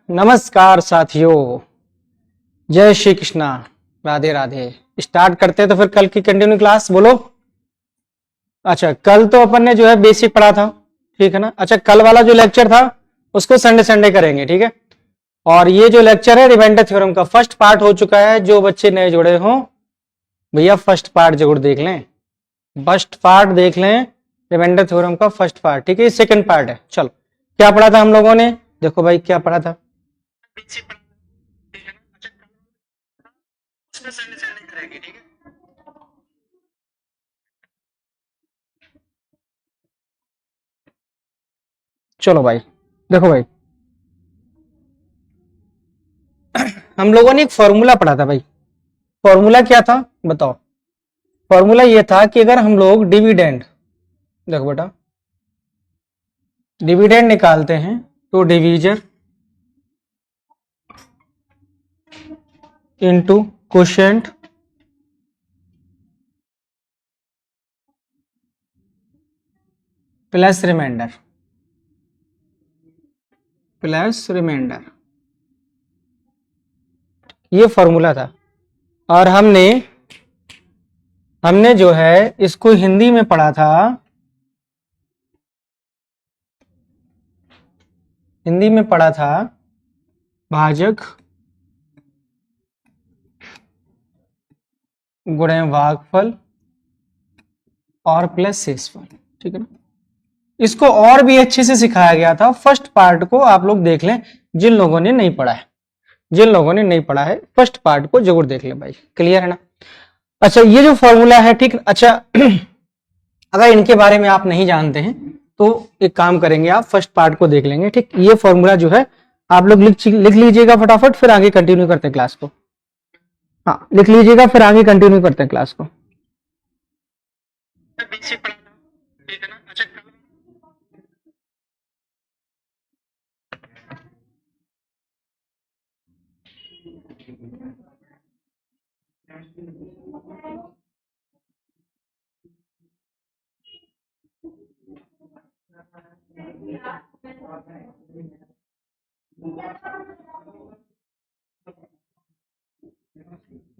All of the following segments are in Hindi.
नमस्कार साथियों, जय श्री कृष्णा, राधे राधे। स्टार्ट करते हैं तो फिर कल की कंटिन्यू क्लास बोलो। अच्छा, कल तो अपन ने जो है बेसिक पढ़ा था, ठीक है ना। अच्छा, कल वाला जो लेक्चर था उसको संडे संडे करेंगे, ठीक है। और ये जो लेक्चर है रिमाइंडर थ्योरम का फर्स्ट पार्ट हो चुका है। जो बच्चे नए जुड़े हों भैया फर्स्ट पार्ट जरूर देख लें, फर्स्ट पार्ट देख लें रिमाइंडर थ्योरम का फर्स्ट पार्ट, ठीक है। सेकंड पार्ट है। चलो, क्या पढ़ा था हम लोगों ने, देखो भाई क्या पढ़ा था। चलो भाई, देखो भाई, हम लोगों ने एक फॉर्मूला पढ़ा था भाई। फॉर्मूला क्या था बताओ। फॉर्मूला ये था कि अगर हम लोग डिविडेंड, देखो बेटा, डिविडेंड निकालते हैं तो divisor into quotient plus remainder, ये फॉर्मूला था। और हमने जो है इसको हिंदी में पढ़ा था, हिंदी में पढ़ा था भाजक गुणे भागफल और प्लस शेषफल, ठीक है ना। इसको और भी अच्छे से सिखाया गया था। फर्स्ट पार्ट को आप लोग देख लें, जिन लोगों ने नहीं पढ़ा है, जिन लोगों ने नहीं पढ़ा है फर्स्ट पार्ट को जरूर देख लें भाई। क्लियर है ना। अच्छा, ये जो फॉर्मूला है, ठीक। अच्छा अगर इनके बारे में आप नहीं जानते हैं तो एक काम करेंगे, आप फर्स्ट पार्ट को देख लेंगे, ठीक। ये फॉर्मूला जो है आप लोग लिख लीजिएगा फटाफट, फिर आगे कंटिन्यू करते हैं क्लास को। हाँ, लिख लीजिएगा, फिर आगे कंटिन्यू करते हैं क्लास को।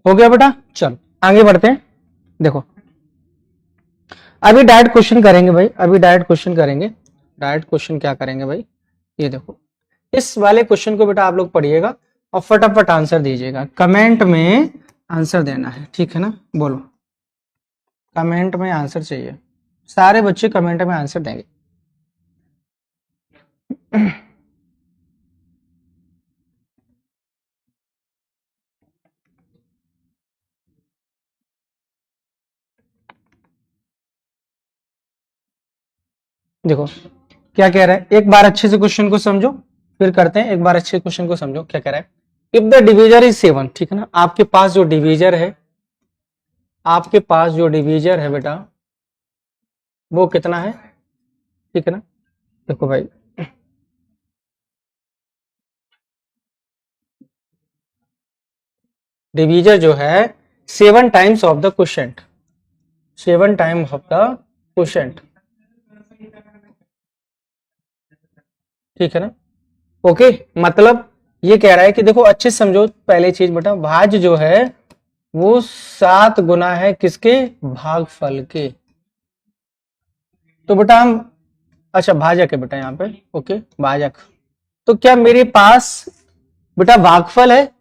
हो गया बेटा। चल आगे बढ़ते हैं। देखो, अभी डायरेक्ट क्वेश्चन करेंगे भाई, अभी डायरेक्ट क्वेश्चन करेंगे। डायरेक्ट क्वेश्चन क्या करेंगे भाई, ये देखो, इस वाले क्वेश्चन को बेटा आप लोग पढ़िएगा और फटाफट आंसर दीजिएगा। कमेंट में आंसर देना है, ठीक है ना। बोलो, कमेंट में आंसर चाहिए, सारे बच्चे कमेंट में आंसर देंगे। देखो क्या कह रहा है, एक बार अच्छे से क्वेश्चन को समझो, फिर करते हैं। एक बार अच्छे क्वेश्चन को समझो क्या कह रहा है। इफ द डिवीजर इज 7, ठीक है ना। आपके पास जो डिवीजर है, आपके पास जो डिवीजर है बेटा वो कितना है, ठीक है ना। देखो भाई, डिवीजर जो है 7 times of the quotient, 7 time of the quotient, ठीक है ना। ओके, मतलब ये कह रहा है कि देखो अच्छे से समझो, पहले चीज बेटा, भाज्य जो है वो 7 गुना है किसके, भागफल के। तो बेटा हम, अच्छा भाजक है बेटा यहाँ पे, ओके भाजक। तो क्या मेरे पास बेटा भागफल है,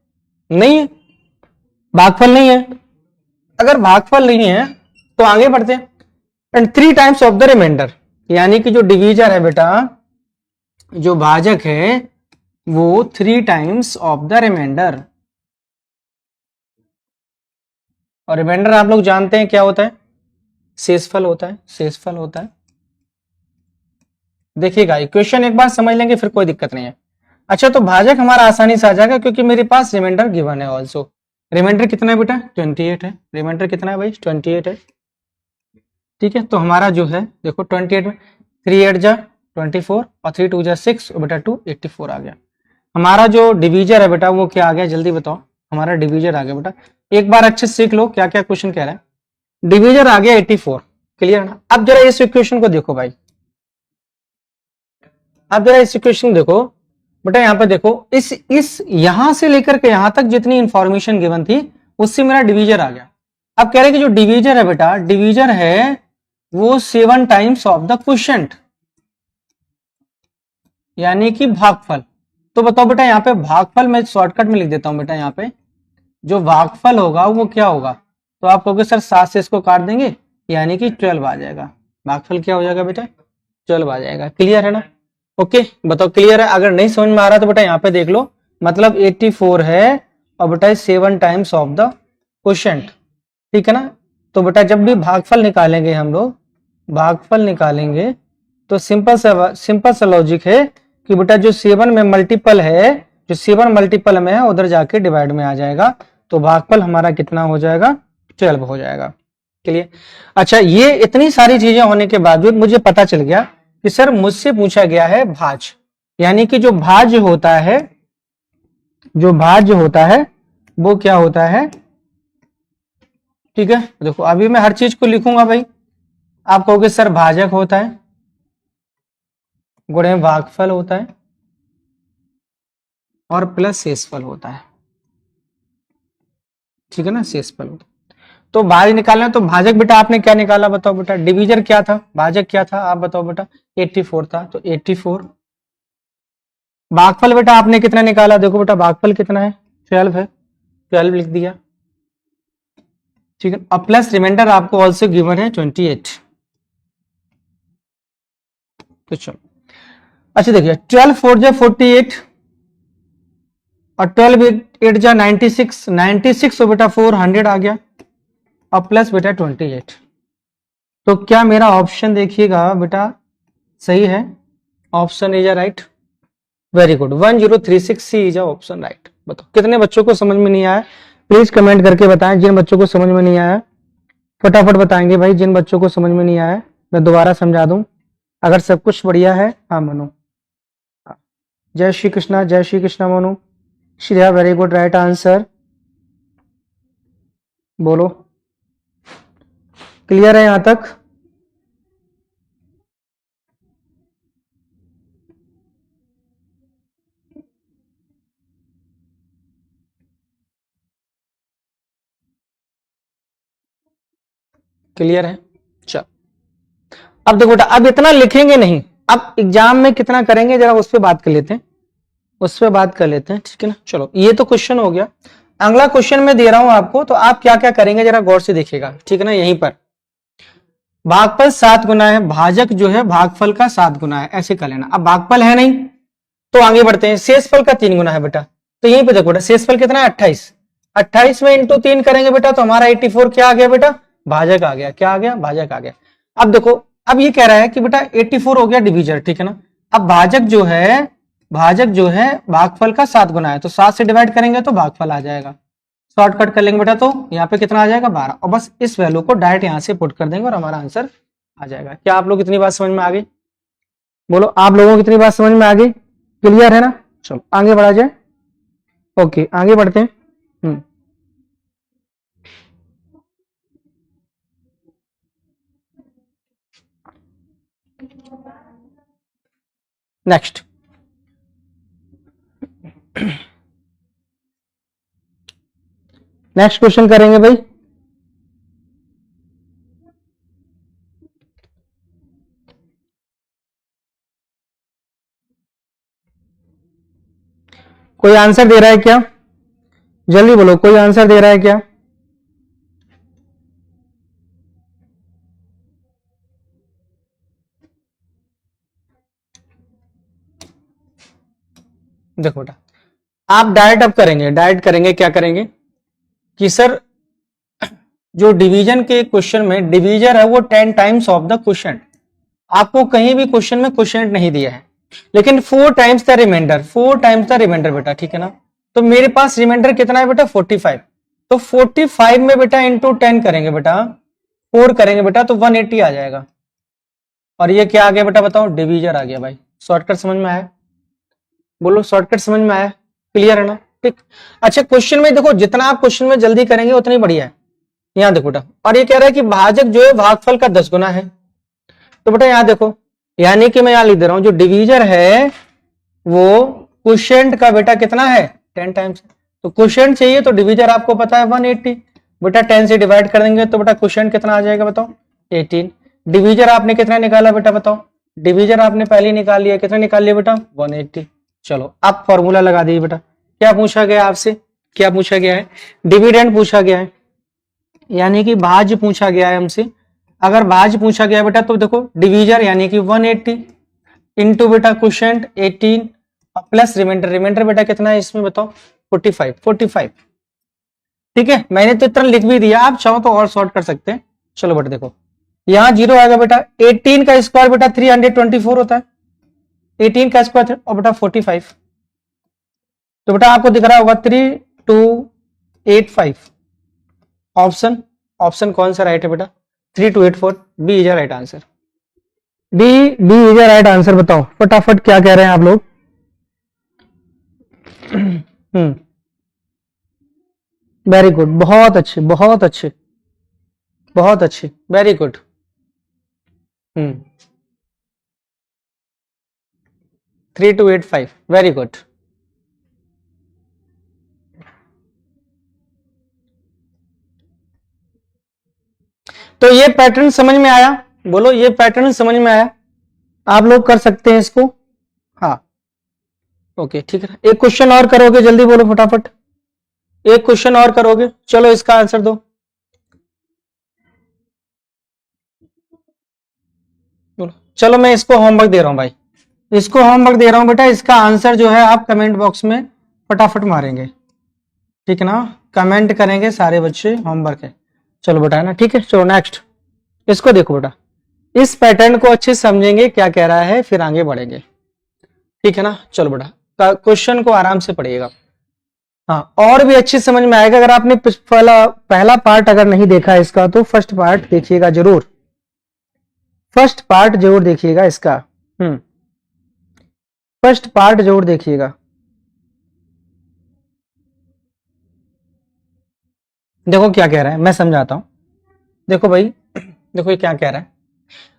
नहीं है, भागफल नहीं है। अगर भागफल नहीं है तो आगे बढ़ते हैं। And 3 times of the remainder, यानी कि जो डिवीजर है बेटा, जो भाजक है वो 3 टाइम्स ऑफ द रिमाइंडर। और रिमाइंडर आप लोग जानते हैं क्या होता है, शेषफल होता है, शेषफल होता है। देखिएगा इक्वेशन एक बार समझ लेंगे फिर कोई दिक्कत नहीं है। अच्छा, तो भाजक हमारा आसानी से आ जाएगा क्योंकि मेरे पास रिमाइंडर गिवन है ऑल्सो। रिमाइंडर कितना है बेटा, 28 है। रिमाइंडर कितना है भाई, 28 है, ठीक है। तो हमारा जो है देखो 28 में 3 8 जा 24 और 3 2 जा 6 और बेटा 2 84 आ गया। हमारा जो डिवीजर है बेटा वो क्या आ गया, जल्दी बताओ। हमारा डिवीजर आ गया बेटा, एक बार अच्छे से सीख लो क्या क्या क्वेश्चन कह रहा है। डिवीजर आ गया 84, क्लियर ना। अब जरा इस इक्वेशन को देखो भाई, अब जरा इस इक्वेशन देखो, बेटा यहाँ पे देखो, इस यहां से लेकर के यहां तक जितनी इंफॉर्मेशन गिवन थी उससे मेरा डिवीजर आ गया। अब कह रहे कि जो डिवीजर है बेटा, डिवीजर है वो 7 टाइम्स ऑफ द क्वोशिएंट, यानी कि भागफल। तो बताओ बेटा यहाँ पे भागफल मैं शॉर्टकट में लिख देता हूं बेटा, यहाँ पे जो भागफल होगा वो क्या होगा, तो आप कहोगे सर 7 से इसको काट देंगे यानी कि 12 आ जाएगा। भागफल क्या हो जाएगा बेटा, 12 आ जाएगा। क्लियर है ना? ओके, बताओ क्लियर है? अगर नहीं समझ में आ रहा तो बेटा यहाँ पे देख लो, मतलब 84 है और बेटा 7 टाइम्स ऑफ द क्वोशिएंट, ठीक है ना। तो बेटा जब भी भागफल निकालेंगे हम लोग, भागफल निकालेंगे तो सिंपल सा लॉजिक है कि बेटा जो 7 में मल्टीपल है, जो 7 मल्टीपल में है उधर जाके डिवाइड में आ जाएगा, तो भागफल हमारा कितना हो जाएगा, 12 हो जाएगा। क्लियर? अच्छा, ये इतनी सारी चीजें होने के बावजूद मुझे पता चल गया कि सर मुझसे पूछा गया है भाज, यानी कि जो भाज होता है, जो भाज होता है वो क्या होता है, ठीक है। देखो अभी मैं हर चीज को लिखूंगा भाई, आप कहोगे सर भाजक होता है, गुणे भागफल होता है और प्लस शेषफल होता है, ठीक है ना, शेषफल होता है। तो भाज निकालना, तो भाजक बेटा आपने क्या निकाला बताओ बेटा, डिवीजर क्या था, भाजक क्या था आप बताओ बेटा, 84 था, तो 84। भागफल बेटा आपने कितना निकाला, देखो बेटा भागफल कितना है, 12 है, 12 लिख दिया, ठीक है। अब प्लस रिमाइंडर आपको ऑल्सो गिवन है 28। तो चलो, अच्छा देखिए 12 4 जा 48 और 12 8 जा 96, 96 तो बेटा 400 आ गया और प्लस बेटा 28। तो क्या मेरा ऑप्शन देखिएगा बेटा सही है, option is right, very good, 1036 C is option right. बताओ कितने बच्चों को समझ में नहीं आया, प्लीज कमेंट करके बताएं। जिन बच्चों को समझ में नहीं आया फटाफट बताएंगे भाई, जिन बच्चों को समझ में नहीं आया मैं दोबारा समझा दूं, अगर सब कुछ बढ़िया है हाँ मनु, जय श्री कृष्णा, जय Shri Krishna Manu, Shreya very good, right answer, बोलो क्लियर है यहां तक? क्लियर है? चल अब देखो बेटा, अब इतना लिखेंगे नहीं, अब एग्जाम में कितना करेंगे जरा उस पर बात कर लेते हैं, उस पर बात कर लेते हैं, ठीक है ना। चलो ये तो क्वेश्चन हो गया, अगला क्वेश्चन मैं दे रहा हूं आपको, तो आप क्या क्या करेंगे जरा गौर से देखिएगा, ठीक है ना। यहीं पर भागफल 7 गुना है, भाजक जो है भागफल का 7 गुना है, ऐसे कर लेना। अब भागफल है नहीं तो आगे बढ़ते हैं, शेषफल का 3 गुना है बेटा, तो यहीं पे देखो बेटा शेषफल कितना है 28, 28 में इंटू 3 करेंगे बेटा तो हमारा 84 क्या आ गया बेटा, भाजक आ गया, क्या आ गया, भाजक आ गया। अब देखो, अब ये कह रहा है कि बेटा 84 हो गया डिवीजर, ठीक है ना। अब भाजक जो है, भाजक जो है भागफल का 7 गुना है, तो 7 से डिवाइड करेंगे तो भागफल आ जाएगा, शॉर्टकट कर लेंगे बेटा, तो यहाँ पे कितना आ जाएगा 12, और बस इस वैल्यू को डायरेक्ट यहाँ से पुट कर देंगे और हमारा आंसर आ जाएगा। क्या आप लोग इतनी बात समझ में आ गई, बोलो आप लोगों को कितनी बात समझ में आ गई, क्लियर है ना। चलो आगे बढ़ा जाए, ओके आगे बढ़ते हैं। नेक्स्ट नेक्स्ट क्वेश्चन करेंगे भाई, कोई आंसर दे रहा है क्या, जल्दी बोलो कोई आंसर दे रहा है क्या। देखो बेटा, आप डायरेक्ट अब करेंगे, डायरेक्ट करेंगे, क्या करेंगे कि सर जो डिवीजन के क्वेश्चन में डिवीजर है वो 10 टाइम्स ऑफ द क्वोशिएंट, आपको कहीं भी क्वेश्चन में क्वोशिएंट नहीं दिया है, लेकिन 4 times the remainder, 4 times the remainder बेटा, ठीक है ना। तो मेरे पास रिमाइंडर कितना है बेटा 45, तो 45 में बेटा इंटू 10 करेंगे बेटा, 4 करेंगे बेटा तो 180 आ जाएगा, और ये क्या आ गया बेटा बताओ, डिवीजर आ गया भाई। शॉर्टकट समझ में आया, बोलो शॉर्टकट समझ में आया, क्लियर है ना, ठीक। अच्छा क्वेश्चन में देखो, जितना आप क्वेश्चन में जल्दी करेंगे उतनी बढ़िया है। यहाँ देखो बेटा, और ये कह रहा है कि भाजक जो है भागफल का 10 गुना है, तो बेटा यहाँ देखो, यानी कि मैं यहाँ लिख दे रहा हूं जो डिवीजर है वो क्वोशिएंट का बेटा कितना है 10 टाइम्स। तो क्वोशिएंट चाहिए तो डिवीजर आपको पता है 180, बेटा 10 से डिवाइड कर देंगे तो बेटा क्वोशिएंट कितना आ जाएगा बताओ 18। डिवीजर आपने कितना निकाला बेटा बताओ, डिवीजर आपने पहले निकाल लिया, कितना निकाल लिया बेटा 180। चलो अब फॉर्मूला लगा दीजिए बेटा। क्या पूछा गया आपसे, क्या पूछा गया है, डिविडेंड पूछा गया है, यानी कि भाज्य पूछा गया है हमसे। अगर भाज्य पूछा गया बेटा तो देखो डिवीजर यानी कि 180 इंटू बेटा क्वोशिएंट 18 और प्लस रिमाइंडर, रिमाइंडर बेटा कितना है इसमें बताओ 45। ठीक है, मैंने तो इतना लिख भी दिया, आप चाहो तो और शॉर्ट कर सकते हैं। चलो बेटा देखो यहां 0 आएगा बेटा, 18 का स्क्वायर बेटा 324 होता है, 18 का स्क्वायर और बेटा 45, तो बेटा आपको दिख रहा होगा 3285। ऑप्शन ऑप्शन कौन सा राइट है बेटा 3284, B is right answer. B is right answer. बताओ फटाफट क्या कह रहे हैं आप लोग। वेरी गुड, बहुत अच्छे बहुत अच्छे बहुत अच्छे, वेरी गुड। 3285, very good. तो ये पैटर्न समझ में आया, बोलो ये पैटर्न समझ में आया, आप लोग कर सकते हैं इसको। हाँ ओके ठीक है, एक क्वेश्चन और करोगे, जल्दी बोलो फटाफट, एक क्वेश्चन और करोगे, चलो इसका आंसर दो। चलो मैं इसको होमवर्क दे रहा हूं भाई, इसको होमवर्क दे रहा हूं बेटा, इसका आंसर जो है आप कमेंट बॉक्स में फटाफट मारेंगे, ठीक है ना, कमेंट करेंगे सारे बच्चे, होमवर्क है। चलो बेटा है ना, ठीक है। चलो नेक्स्ट, इसको देखो बेटा, इस पैटर्न को अच्छे से समझेंगे क्या कह रहा है, फिर आगे बढ़ेंगे, ठीक है ना। चलो बेटा क्वेश्चन को आराम से पढ़िएगा, हाँ और भी अच्छी समझ में आएगा। अगर आपने पहला पार्ट अगर नहीं देखा इसका तो फर्स्ट पार्ट देखिएगा जरूर, फर्स्ट पार्ट जरूर देखिएगा इसका, फर्स्ट पार्ट जरूर देखिएगा। देखो क्या कह रहा है, मैं समझाता हूं, देखो भाई देखो ये क्या कह रहा है।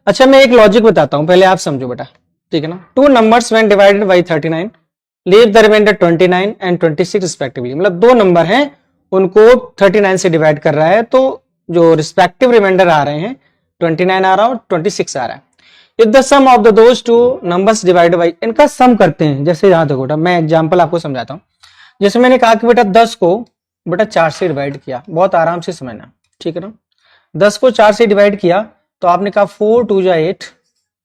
अच्छा मैं एक लॉजिक बताता हूं, पहले आप समझो बेटा, ठीक है ना। Two numbers when divided by 39 leave the remainder 29 and 26 respectively, मतलब दो नंबर हैं उनको 39 से डिवाइड कर रहा है, तो जो रिस्पेक्टिव रिमाइंडर आ रहे हैं 29 आ रहा है और 26 आ रहा है। If the sum of the those two numbers divide by, इनका सम करते हैं। जैसे यहां देखो बेटा, मैं एग्जांपल आपको समझाता हूं। जैसे मैंने कहा कि बेटा 10 को बेटा 4 से डिवाइड किया, बहुत आराम से समझना, ठीक है ना। 10 को 4 से डिवाइड किया तो आपने कहा 4 2 जा 8,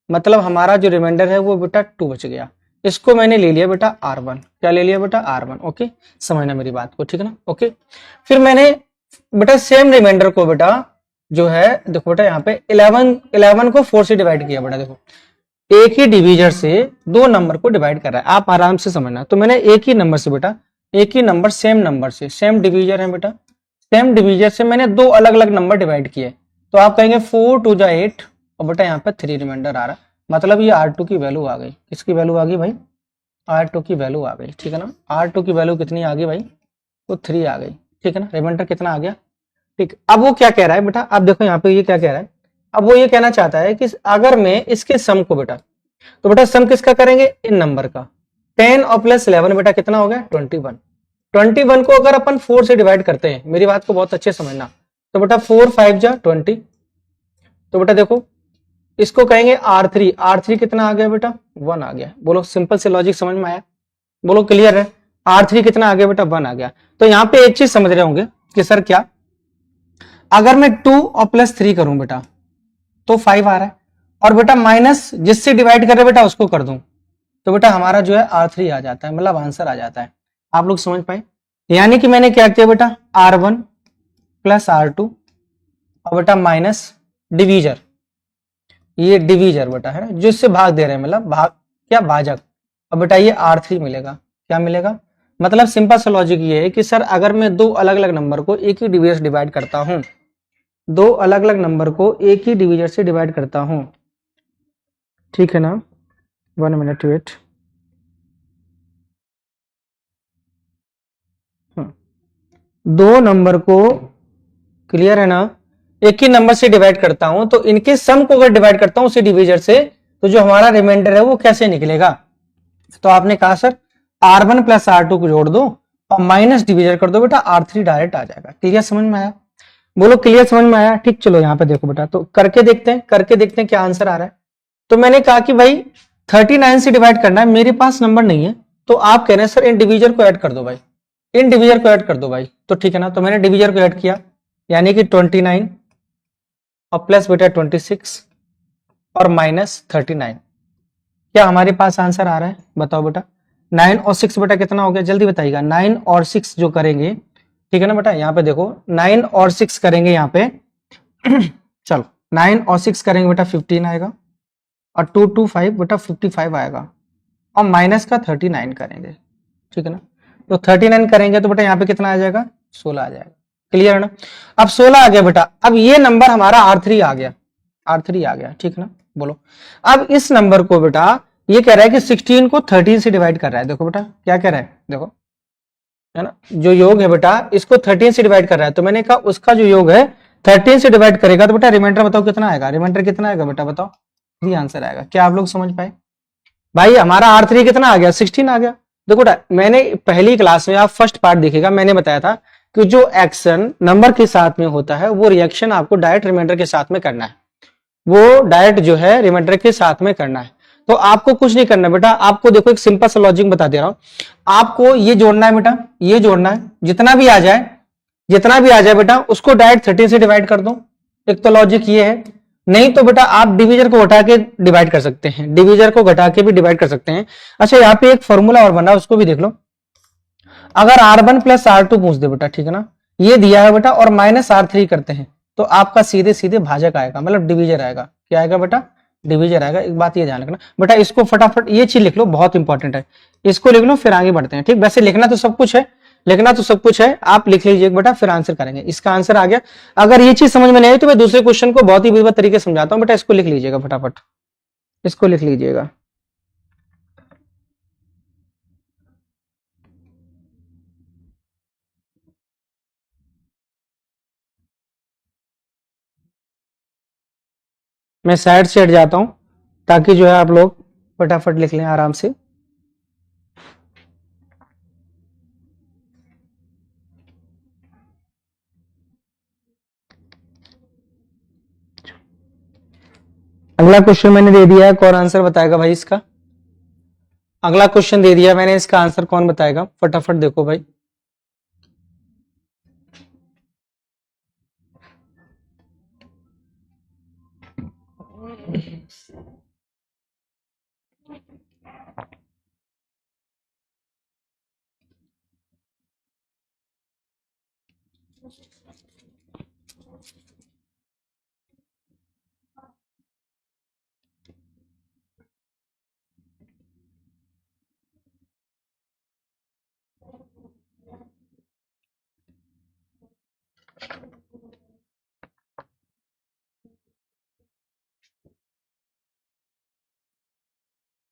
मतलब हमारा जो रिमाइंडर है वो बेटा 2 बच गया। इसको मैंने ले लिया बेटा R1, क्या ले लिया बेटा R1, ओके समझना मेरी बात को, ठीक है ना, ओके। फिर मैंने बेटा सेम रिमाइंडर को बेटा जो है देखो बेटा यहाँ पे 11 को 4 से डिवाइड किया बेटा, देखो एक ही डिवीजर से दो नंबर को डिवाइड कर रहा है, आप आराम से समझना। तो मैंने एक ही नंबर से बेटा, एक ही नंबर सेम नंबर से, सेम डिवीजर है बेटा, सेम डिवीजर से मैंने दो अलग अलग नंबर डिवाइड किए, तो आप कहेंगे 4 2 जा 8 और बेटा यहाँ पे 3 रिमाइंडर आ रहा, मतलब ये R2 की वैल्यू आ गई। किसकी वैल्यू आ गई भाई, R2 की वैल्यू आ गई, ठीक है ना। R2 की वैल्यू कितनी आ गई भाई, वो 3 आ गई, ठीक है ना। रिमाइंडर कितना आ गया, ठीक। अब वो क्या कह रहा है बेटा, अब देखो यहाँ पे ये क्या कह रहा है, अब वो ये कहना चाहता है कि अगर मैं इसके सम को बेटा, तो बेटा सम किसका करेंगे, इन नंबर का, 10 और प्लस 11 बेटा कितना हो गया 21। 21 को अगर अपन 4 से डिवाइड करते हैं, मेरी बात को बहुत अच्छे समझना, तो बेटा 4 5 जा 20, तो बेटा देखो इसको कहेंगे R3, R3 कितना आ गया बेटा 1 आ गया। बोलो सिंपल से लॉजिक समझ में आया, बोलो क्लियर है। R3 कितना आ गया बेटा 1 आ गया। तो यहाँ पे एक चीज समझ रहे होंगे कि सर क्या, अगर मैं 2 और प्लस 3 करूं बेटा तो 5 आ रहा है, और बेटा माइनस जिससे डिवाइड कर रहे बेटा उसको कर दूं तो बेटा हमारा जो है R3 आ जाता है, मतलब आंसर आ जाता है। आप लोग समझ पाए, यानी कि मैंने क्या किया बेटा R1 प्लस R2 और बेटा माइनस डिवीजर, ये डिवीजर बेटा है ना, जो इससे भाग दे रहे हैं, मतलब भाग क्या भाजक, और बेटा ये R3 मिलेगा, क्या मिलेगा, मतलब सिंपल सा लॉजिक ये है कि सर अगर मैं दो अलग अलग नंबर को एक ही डिवीजर से डिवाइड करता हूं, दो अलग अलग नंबर को एक ही डिवीजर से डिवाइड करता हूं, ठीक है ना, 1 मिनट वेट, दो नंबर को, क्लियर है ना, एक ही नंबर से डिवाइड करता हूं तो इनके सम को अगर डिवाइड करता हूं उसी डिवीजर से, तो जो हमारा रिमाइंडर है वो कैसे निकलेगा। तो आपने कहा सर R1 प्लस R2 को जोड़ दो और माइनस डिविजन कर दो बेटा, R3 डायरेक्ट आ जाएगा। क्लियर समझ में आया? बोलो क्लियर समझ में आया? ठीक, चलो यहाँ पे देखो बेटा, तो करके देखते हैं क्या आंसर आ रहा है। तो मैंने कहा कि भाई 39 से डिवाइड करना है, मेरे पास नंबर नहीं है, तो आप कह रहे हैं सर इन डिविजर को ऐड कर दो भाई, इन डिविजर को ऐड कर दो भाई, तो ठीक है ना, तो मैंने डिविजर को ऐड किया, यानी कि 29 और प्लस बेटा 26 और माइनस 39। क्या हमारे पास आंसर आ रहा है? बताओ बेटा। 9 और 6 बेटा कितना हो गया, जल्दी बताइएगा। 9 और 6 जो करेंगे, ठीक है ना बेटा, यहाँ पे देखो 9 और 6 करेंगे यहाँ पे चलो 9 और 6 करेंगे बेटा 15 आएगा, और 2 2 5 बेटा 55 आएगा, और माइनस का 39 करेंगे, ठीक है ना। तो 39 करेंगे तो बेटा यहाँ पे कितना आ जाएगा, 16 आ जाएगा। क्लियर है ना? अब 16 आ गया बेटा, अब ये नंबर हमारा R3 आ गया, R3 आ गया, ठीक ना। बोलो अब इस नंबर को बेटा, ये कह रहा है कि 16 को 13 से डिवाइड कर रहा है। देखो बेटा क्या कह रहा है, देखो है ना, जो योग है बेटा इसको 13 से डिवाइड कर रहा है, तो मैंने कहा उसका जो योग है 13 से डिवाइड करेगा तो बेटा रिमाइंडर बताओ कितना आएगा, रिमाइंडर कितना आएगा बेटा, बताओ। ये आंसर आएगा। क्या आप लोग समझ पाए भाई? हमारा R3 कितना आ गया, 16 आ गया। देखो बेटा, मैंने पहली क्लास में, आप फर्स्ट पार्ट देखिएगा, मैंने बताया था कि जो एक्शन नंबर के साथ में होता है वो रिएक्शन आपको डायरेक्ट रिमाइंडर के साथ में करना है, वो डायरेक्ट जो है रिमाइंडर के साथ में करना है। तो आपको कुछ नहीं करना बेटा, आपको देखो एक सिंपल सा लॉजिक बता दे रहा हूं, आपको ये जोड़ना है बेटा, ये जोड़ना है, जितना भी आ जाए बेटा उसको डायरेक्ट 13 से डिवाइड कर दो। एक तो लॉजिक ये है, नहीं तो बेटा आप डिवीजर को घटा के डिवाइड कर सकते हैं, डिवीजर को घटा के भी डिवाइड कर सकते हैं। अच्छा यहाँ पे एक फॉर्मूला और बना, उसको भी देख लो। अगर R1 प्लस R2 पूछ दे बेटा, ठीक है ना, ये दिया है बेटा, और माइनस R3 करते हैं, तो आपका सीधे सीधे भाजक आएगा, मतलब डिवीजर आएगा। क्या आएगा बेटा, डिवीजर आएगा। एक बात ये ध्यान रखना बेटा, इसको फटाफट ये चीज लिख लो, बहुत इंपॉर्टेंट है, इसको लिख लो फिर आगे बढ़ते हैं। ठीक, वैसे लिखना तो सब कुछ है, आप लिख लीजिए बेटा, फिर आंसर करेंगे। इसका आंसर आ गया। अगर ये चीज समझ में नहीं आई तो मैं दूसरे क्वेश्चन को बहुत ही विधिवत तरीके से समझाता हूँ बेटा, इसको लिख लीजिएगा फटाफट, इसको लिख लीजिएगा। मैं साइड से हट जाता हूं ताकि जो है आप लोग फटाफट लिख लें आराम से। अगला क्वेश्चन मैंने दे दिया है, कौन आंसर बताएगा भाई इसका? अगला क्वेश्चन दे दिया मैंने, इसका आंसर कौन बताएगा? फटाफट देखो भाई।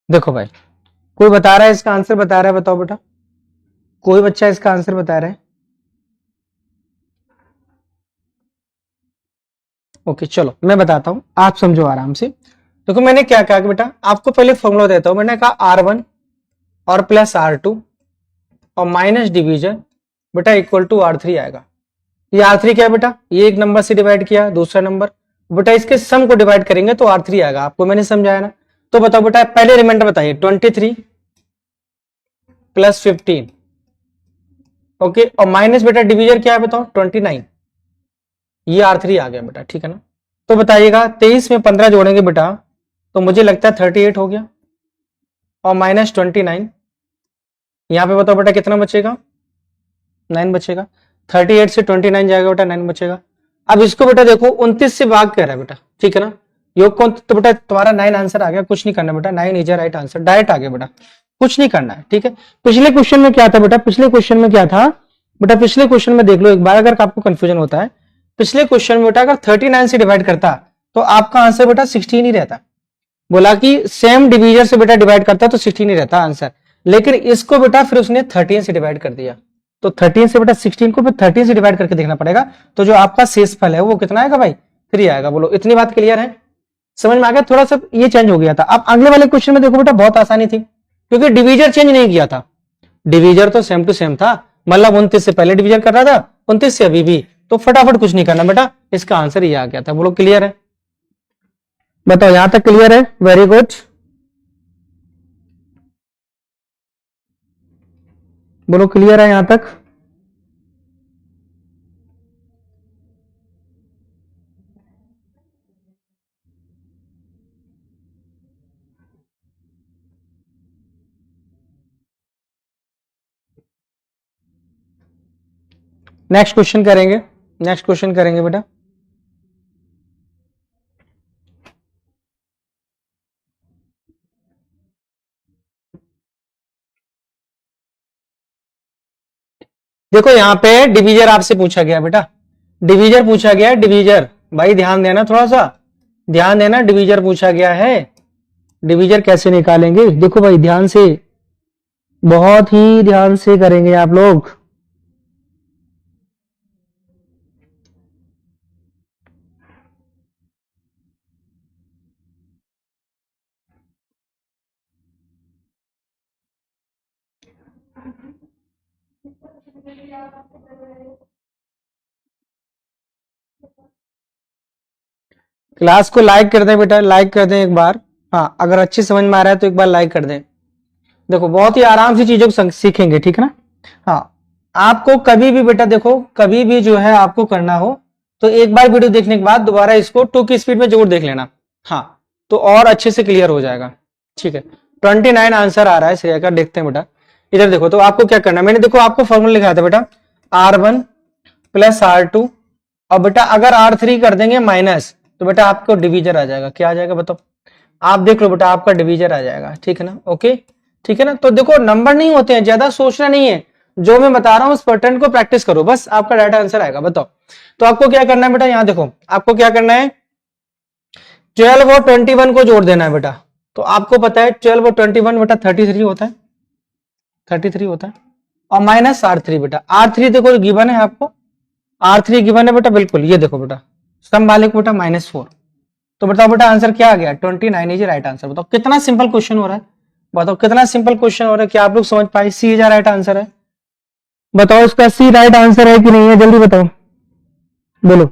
देखो भाई, कोई बता रहा है इसका आंसर बता रहा है? बताओ बेटा, कोई बच्चा इसका आंसर बता रहा है? ओके चलो मैं बताता हूं, आप समझो आराम से। देखो मैंने क्या कहा कि बेटा आपको पहले फॉर्मूला देता हूं, मैंने कहा R1 और प्लस R2 और माइनस डिवीजन बेटा इक्वल टू R3 आएगा। ये R3 क्या है बेटा, ये एक नंबर से डिवाइड किया, दूसरा नंबर बेटा इसके सम को डिवाइड करेंगे तो R3 आएगा। आपको मैंने समझाया ना। तो बताओ बेटा पहले रिमाइंडर बताइए, 23 प्लस 15, ओके, और माइनस बेटा डिवीजन क्या है बताओ, 29, ये R3 आ गया बेटा, ठीक है ना। तो बताइएगा 23 में 15 जोड़ेंगे बेटा तो मुझे लगता है 38 हो गया, और माइनस 29, यहां पे बताओ बेटा कितना बचेगा, 9 बचेगा। 38 से 29 जाएगा बेटा, 9 बचेगा। अब इसको बेटा देखो 29 से भाग कर रहा है बेटा, ठीक है ना, योग कौन, तो बेटा तुम्हारा 9 आंसर आ गया। कुछ नहीं करना बेटा, 9 इज राइट आंसर, डायरेक्ट आ गया बेटा, कुछ नहीं करना है, ठीक है। पिछले क्वेश्चन में क्या था बेटा, पिछले क्वेश्चन में क्या था बेटा, पिछले क्वेश्चन में देख लो एक बार, अगर आपको कंफ्यूजन होता है। पिछले क्वेश्चन में बेटा अगर 39 से डिवाइड करता तो आपका आंसर बेटा 16 ही रहता। बोला कि सेम डिवीजर से बेटा डिवाइड करता तो 16 ही रहता आंसर, लेकिन इसको बेटा फिर उसने 13 से डिवाइड कर दिया, तो 13 से बेटा 16 को फिर 13 से डिवाइड करके देखना पड़ेगा। तो जो आपका शेष फल है वो कितना आएगा भाई, 3 आएगा। बोलो इतनी बात क्लियर है, समझ में आ गया? थोड़ा सा ये चेंज हो गया था। अब अगले वाले क्वेश्चन में देखो बेटा बहुत आसानी थी, क्योंकि डिवीजर चेंज नहीं किया था, डिवीजर तो सेम टू सेम था, मतलब 29 से पहले डिवीजर कर रहा था, 29 से अभी भी, तो फटाफट कुछ नहीं करना बेटा, इसका आंसर ये आ गया था। बोलो क्लियर है? बताओ यहां तक क्लियर है? Very good. बोलो क्लियर है यहां तक? नेक्स्ट क्वेश्चन करेंगे, नेक्स्ट क्वेश्चन करेंगे बेटा। देखो यहां पे डिवीजर आपसे पूछा गया बेटा, डिवीजर पूछा गया है, डिवीजर। भाई ध्यान देना, थोड़ा सा ध्यान देना, डिवीजर पूछा गया है। डिवीजर कैसे निकालेंगे? देखो भाई ध्यान से, बहुत ही ध्यान से करेंगे आप लोग। क्लास को लाइक कर दें बेटा, लाइक कर दें एक बार। हाँ, अगर अच्छी समझ में आ रहा है तो एक बार लाइक कर दें। देखो बहुत ही आराम से चीजों को सीखेंगे, ठीक है ना? हाँ, आपको कभी भी बेटा देखो, कभी भी जो है आपको करना हो तो एक बार वीडियो देखने के बाद दोबारा इसको 2 की स्पीड में जरूर देख लेना। हाँ, तो और अच्छे से क्लियर हो जाएगा। ठीक है, 29 आंसर आ रहा है श्रेया का, देखते हैं बेटा। इधर देखो, तो आपको क्या करना है, मैंने देखो आपको फॉर्मूला लिखाया था बेटा, R1 प्लस R2, और बेटा अगर R3 कर देंगे माइनस, तो बेटा आपको डिवीजर आ जाएगा। क्या आ जाएगा बताओ? आप देख लो बेटा, आपका डिवीजर आ जाएगा। ठीक है ना? ओके, ठीक है ना? तो देखो नंबर नहीं होते हैं, ज्यादा सोचना नहीं है, जो मैं बता रहा हूं उस पैटर्न को प्रैक्टिस करो, बस आपका डाटा आंसर आएगा। बताओ, तो आपको क्या करना है बेटा? यहां देखो, आपको क्या करना है, 12 और 21 को जोड़ देना है बेटा। तो आपको पता है 12 और 21 बेटा 33 होता है, 33 होता है, और माइनस R3 बेटा। R3 देखो गिवन है आपको, R3 गिवन है बेटा, बिल्कुल ये देखो बेटा, संभालिक बेटा -4। तो बताओ बेटा आंसर क्या आ गया? 29 इज राइट आंसर। बताओ कितना सिंपल क्वेश्चन हो रहा है, बताओ कितना सिंपल क्वेश्चन हो रहा है, क्या आप लोग समझ पाए? सी इज राइट आंसर है। बताओ इसका सी राइट आंसर है कि नहीं है, जल्दी बताओ, बोलो।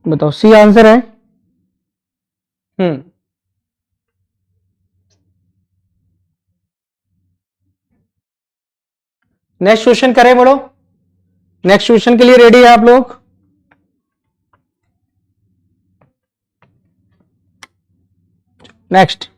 बताओ सी आंसर है। नेक्स्ट क्वेश्चन करें बोलो, नेक्स्ट क्वेश्चन के लिए रेडी है आप लोग? नेक्स्ट,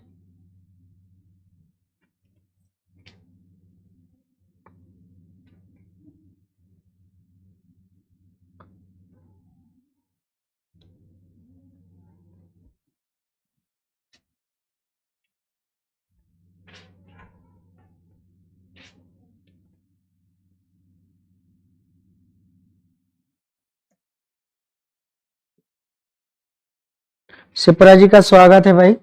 शिप्रा जी का स्वागत है भाई।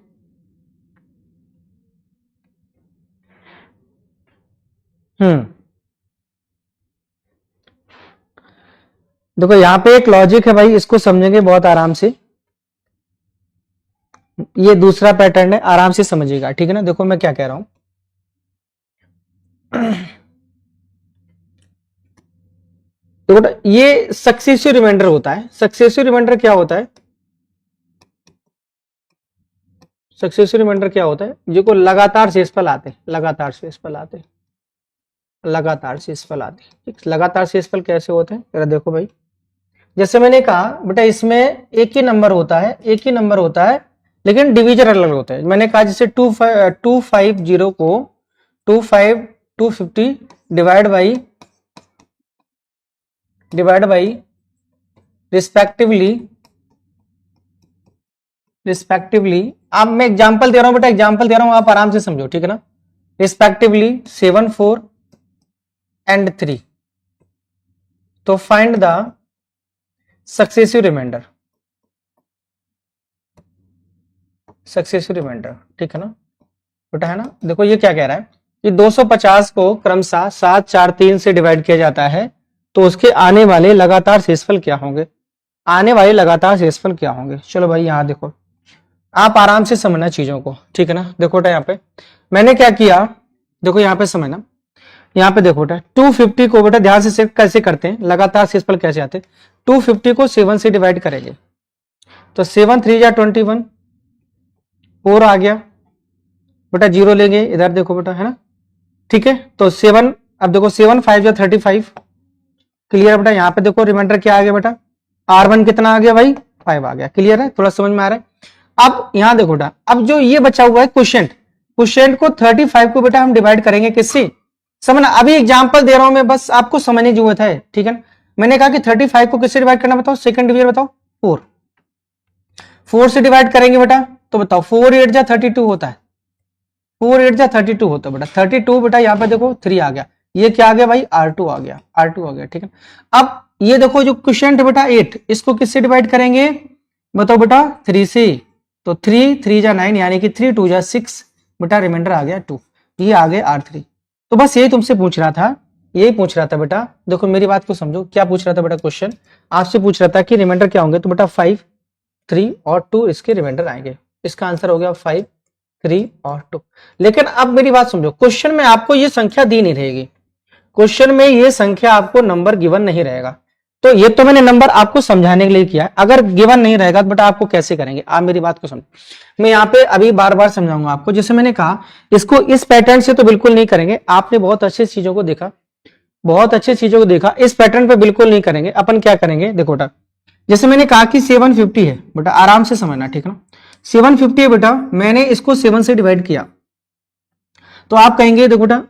देखो यहाँ पे एक लॉजिक है भाई, इसको समझेंगे बहुत आराम से। ये दूसरा पैटर्न है, आराम से समझिएगा, ठीक है ना? देखो मैं क्या कह रहा हूं, देखो ये सक्सेसिव रिमाइंडर होता है। सक्सेसिव रिमाइंडर क्या होता है? सक्सेसिव रिमाइंडर क्या होता है? जो लगातार शेषफल आते, लगातार शेषफल आते, लगातार शेषफल आते। लगातार शेषफल कैसे होते हैं जरा देखो भाई, जैसे मैंने कहा बेटा इसमें एक ही नंबर होता है, एक ही नंबर होता है, लेकिन डिवीजर अलग होता है। मैंने कहा जैसे 250 को 250 डिवाइड बाई रिस्पेक्टिवली, अब मैं एग्जांपल दे रहा हूं बेटा, एग्जांपल दे रहा हूं, आप आराम से समझो, ठीक है ना? Respectively 7, 4 and 3। तो find the successive remainder, successive remainder, ठीक है ना बेटा? है ना? देखो ये क्या कह रहा है कि 250 को क्रमशः 7, 4, 3 से डिवाइड किया जाता है, तो उसके आने वाले लगातार शेषफल क्या होंगे? आने वाले लगातार शेषफल क्या होंगे? चलो भाई यहां देखो, आप आराम से समझना चीजों को, ठीक है ना। देखो बेटा यहाँ पे मैंने क्या किया, देखो यहाँ पे समझना, यहाँ पे देखो बेटा 250 को बेटा ध्यान से सेट कैसे करते हैं, लगातार शेषफल कैसे आते हैं। 250 को 7 से डिवाइड करेंगे तो 7 3 जा 21, 4 आ गया बेटा, 0 लेंगे इधर देखो बेटा, है ना, ठीक है। तो 7, अब देखो 7 5 जा 35, क्लियर बेटा। यहाँ पे देखो रिमाइंडर क्या आ गया बेटा, R1 कितना आ गया भाई, 5 आ गया, क्लियर है, थोड़ा समझ में आ रहा है। अब यहाँ देखो बेटा, अब जो ये बचा हुआ है क्वेश्चन, क्वेश्चन को 35 को बेटा हम डिवाइड करेंगे किससे, समझना, अभी एग्जांपल दे रहा हूं मैं, बस आपको समझने की जरूरत है, ठीक है ना। मैंने कहा कि 35 को किससे डिवाइड करना, बताओ सेकंड डिवीजन बताओ, 4 से डिवाइड करेंगे बेटा, तो बताओ 4 8 जा 32 होता है, 4 8 जा 32 होता है बेटा, 32 बेटा यहाँ पे देखो 3 आ गया, ये क्या आ गया भाई, R2 आ गया, R2 आ गया, ठीक है। अब ये देखो जो क्वेश्चन है बेटा 8, इसको किससे डिवाइड करेंगे, बताओ बेटा 3 से, तो 3 3 जा 9 यानी कि 3 2 जा 6 बेटा, रिमाइंडर आ गया 2, ये आ गया R3। तो बस यही तुमसे पूछ रहा था, यही पूछ रहा था बेटा, देखो मेरी बात को समझो, क्या पूछ रहा था बेटा, क्वेश्चन आपसे पूछ रहा था कि रिमाइंडर क्या होंगे, तो बेटा 5 3 और 2 इसके रिमाइंडर आएंगे, इसका आंसर हो गया 5 3 और 2। लेकिन अब मेरी बात समझो, क्वेश्चन में आपको ये संख्या दी नहीं रहेगी, क्वेश्चन में ये संख्या आपको नंबर गिवन नहीं रहेगा, तो ये तो मैंने नंबर आपको समझाने के लिए किया है, अगर गिवन नहीं रहेगा तो बेटा आपको कैसे करेंगे, आप मेरी बात को समझो। मैं यहाँ पे अभी बार बार समझाऊंगा आपको, जैसे मैंने कहा इसको इस पैटर्न से तो बिल्कुल नहीं करेंगे, आपने बहुत अच्छे चीजों को देखा, बहुत अच्छे चीजों को देखा, इस पैटर्न पे बिल्कुल नहीं करेंगे। अपन क्या करेंगे, देखो बेटा जैसे मैंने कहा कि 750 है बेटा, आराम से समझना, ठीक है ना। 750 है बेटा, मैंने इसको 7 से डिवाइड किया, तो आप कहेंगे देखो बेटा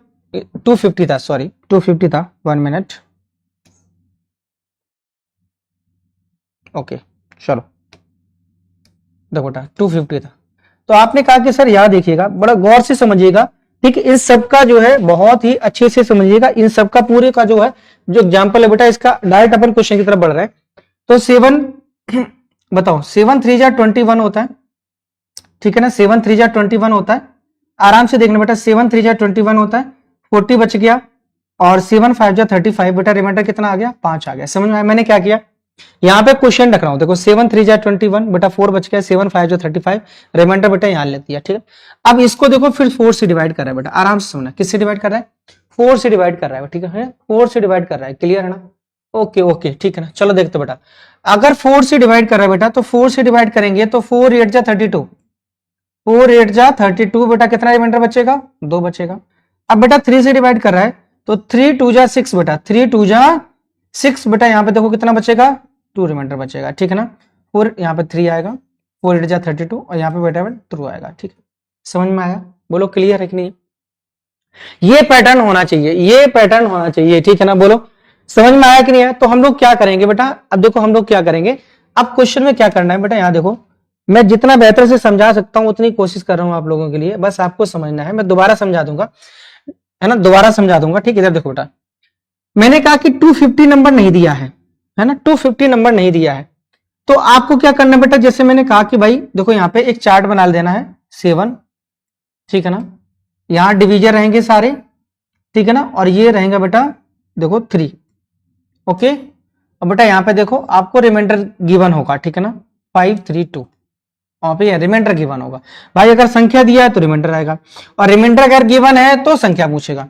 250 था, सॉरी 250 था, 1 मिनट, ओके चलो, देखो बेटा 250 था, तो आपने कहा कि सर यहाँ देखिएगा, बड़ा गौर से समझिएगा, ठीक है, इन सब का जो है बहुत ही अच्छे से समझिएगा, इन सब का पूरे का जो है जो एग्जांपल है बेटा, इसका डायरेक्ट अपन क्वेश्चन की तरफ बढ़ रहे हैं। तो 7 बताओ 7 3 जा 21 होता है, ठीक है ना, 7 3 जा 21 होता है, आराम से देखना बेटा, 7 3 जा 21 होता है, 40 बच गया, और 7 5 जा 35 बेटा, रिमाइंडर कितना आ गया, 5 आ गया, समझ में आया। मैंने क्या किया, यहाँ पे क्वेश्चन रख रहा हूं, देखो 7 3 जा 21 बेटा, 4 बच गया, 7 5 जा 35, रिमाइंडर बेटा यहाँ ले दिया, ठीक है। अब इसको देखो फिर 4 से डिवाइड कर रहा है बेटा, आराम से समझना, किससे डिवाइड कर रहा है, 4 से डिवाइड कर रहा है, ठीक है, 4 से डिवाइड कर रहा है, क्लियर है ना, ओके ओके, ठीक है ना। चलो देखते बेटा, अगर 4 से डिवाइड कर रहा है बेटा, तो 4 से डिवाइड करेंगे तो 4 8 जा 32, 4 8 जा 32 बेटा, कितना रिमाइंडर बचेगा, 2 बचेगा। अब बेटा 3 से डिवाइड कर रहा है, तो 3 2 जा 6 बेटा, 3 2 जा 6 बेटा, यहाँ पे देखो कितना बचेगा, 2 रिमाइंडर बचेगा, ठीक है ना। 4 यहाँ पे 3 आएगा, 4 8 जा 32, और यहाँ पे बेटा 2 आएगा, ठीक है, समझ में आया, बोलो क्लियर है कि नहीं, ये पैटर्न होना चाहिए, ये पैटर्न होना चाहिए, ठीक है ना, बोलो समझ में आया कि नहीं आया। तो हम लोग क्या करेंगे बेटा, अब देखो हम लोग क्या करेंगे, अब क्वेश्चन में क्या करना है बेटा, यहाँ देखो मैं जितना बेहतर से समझा सकता हूं उतनी कोशिश कर रहा हूं आप लोगों के लिए, बस आपको समझना है, मैं दोबारा समझा दूंगा, है ना, दोबारा समझा दूंगा, ठीक है। इधर देखो बेटा, मैंने कहा कि 250 नंबर नहीं दिया है ना, 250 नंबर नहीं दिया है, तो आपको क्या करना है बेटा, जैसे मैंने कहा कि भाई देखो यहाँ पे एक चार्ट बना देना है 7, ठीक है ना, यहाँ डिवीजर रहेंगे सारे, ठीक है ना, और ये रहेगा बेटा देखो 3, ओके। अब बेटा यहाँ पे देखो आपको रिमाइंडर गिवन होगा, ठीक है ना, 5 3 2, और पे रिमाइंडर गिवन होगा भाई, अगर संख्या दिया है तो रिमाइंडर आएगा, और रिमाइंडर अगर गिवन है तो संख्या पूछेगा।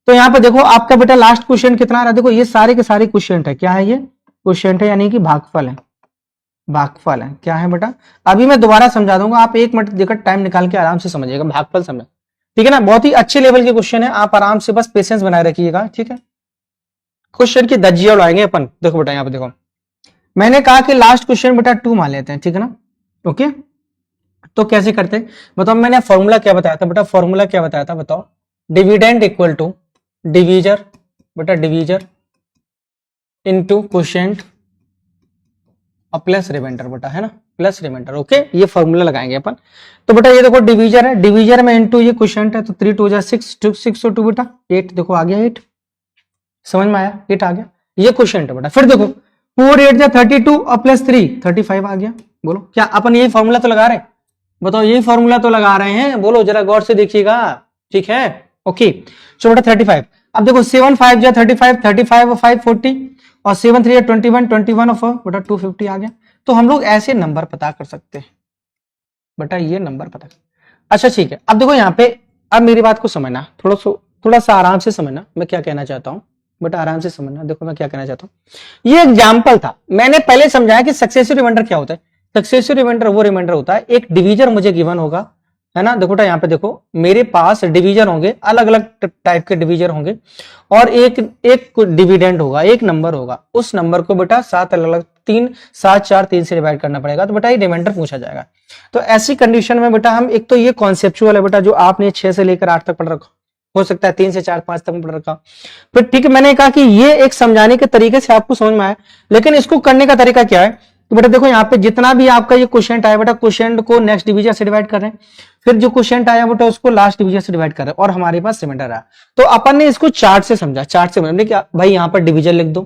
तो यहाँ पे देखो आपका बेटा लास्ट क्वेश्चन कितना आ रहा है, देखो ये सारे के सारे क्वेश्चन है, क्या है ये क्वेश्चन है, यानी कि भागफल है, भागफल है, क्या है बेटा, अभी मैं दोबारा समझा दूंगा, आप 1 मिनट देकर टाइम निकाल के आराम से समझिएगा, भागफल समझ, ठीक है ना, बहुत ही अच्छे लेवल के क्वेश्चन है, आप आराम से बस पेशेंस बनाए रखिएगा, ठीक है। क्वेश्चन की धज्जियां उड़ाएंगे अपन, देखो बेटा यहाँ पे देखो, मैंने कहा कि लास्ट क्वेश्चन बेटा 2 मान लेते हैं, ठीक है ना, ओके। तो कैसे करते हैं बताओ, मैंने फॉर्मूला क्या बताया था बेटा, फॉर्मूला क्या बताया था बताओ, डिविडेंड इक्वल टू डिवीजर बेटा, डिवीजर इनटू क्वोशिएंट और प्लस रिमाइंडर बेटा, है ना, प्लस रिमाइंडर, ओके, ये फॉर्मूला लगाएंगे अपन। तो बेटा ये देखो डिवीजर है, डिवीजर में इनटू ये क्वोशिएंट है, तो 3 2 जा 6, 6 और 2 बेटा 8, देखो आ गया 8, समझ में आया, 8 आ गया, ये क्वोशिएंट है बेटा। फिर देखो 4 8 जा 32 और प्लस 3 35 आ गया, बोलो क्या अपन यही फॉर्मूला तो लगा रहे हैं, बताओ यही फॉर्मूला तो लगा रहे हैं, बोलो जरा गौर से देखिएगा, ठीक है, ओके। सो बेटा 35, अब देखो 7 5 जा 35, 35 और 5 40, और 7 3 21, 21 और 4 बेटा 250 आ गया। तो हम लोग ऐसे नंबर पता कर सकते हैं, बेटा ये नंबर पता। अच्छा ठीक है, अब देखो यहाँ पे, अब मेरी बात को समझना, थोड़ा सा आराम से समझना मैं क्या कहना चाहता हूँ। बेटा आराम से समझना, देखो मैं क्या कहना चाहता हूँ। ये एग्जाम्पल था, मैंने पहले समझाया कि सक्सेसिव रिमाइंडर क्या होता है। सक्सेसिव रिमाइंडर वो रिमाइंडर होता है, एक डिवीजर मुझे गिवन होगा, है ना। देखो यहाँ पे देखो मेरे पास डिवीजर होंगे, अलग अलग टाइप के डिवीजर होंगे, और एक एक डिविडेंड होगा, एक नंबर होगा, उस नंबर को बेटा 7 अलग अलग 3 7 4 3 से डिवाइड करना पड़ेगा, तो बेटा ये रिमाइंडर पूछा जाएगा। तो ऐसी कंडीशन में बेटा हम, एक तो ये कॉन्सेप्चुअल है बेटा, जो आपने 6 से लेकर 8 तक पढ़ रखा, हो सकता है 3 से 4 5 तक पढ़ रखा। फिर ठीक है, मैंने कहा कि ये एक समझाने के तरीके से आपको समझ में आया, लेकिन इसको करने का तरीका क्या है। तो बेटा देखो यहाँ पे जितना भी आपका ये क्वेश्चन आया बेटा, क्वेश्चन को नेक्स्ट डिवीजर से डिवाइड कर रहे हैं, फिर जो क्वेश्चन आया बेटा उसको लास्ट डिवीजर से डिवाइड कर रहे हैं, और हमारे पास रिमाइंडर आया। तो अपन ने इसको चार्ट से समझा, चार्ट से मतलब क्या भाई, यहाँ पर डिवीजर लिख दो,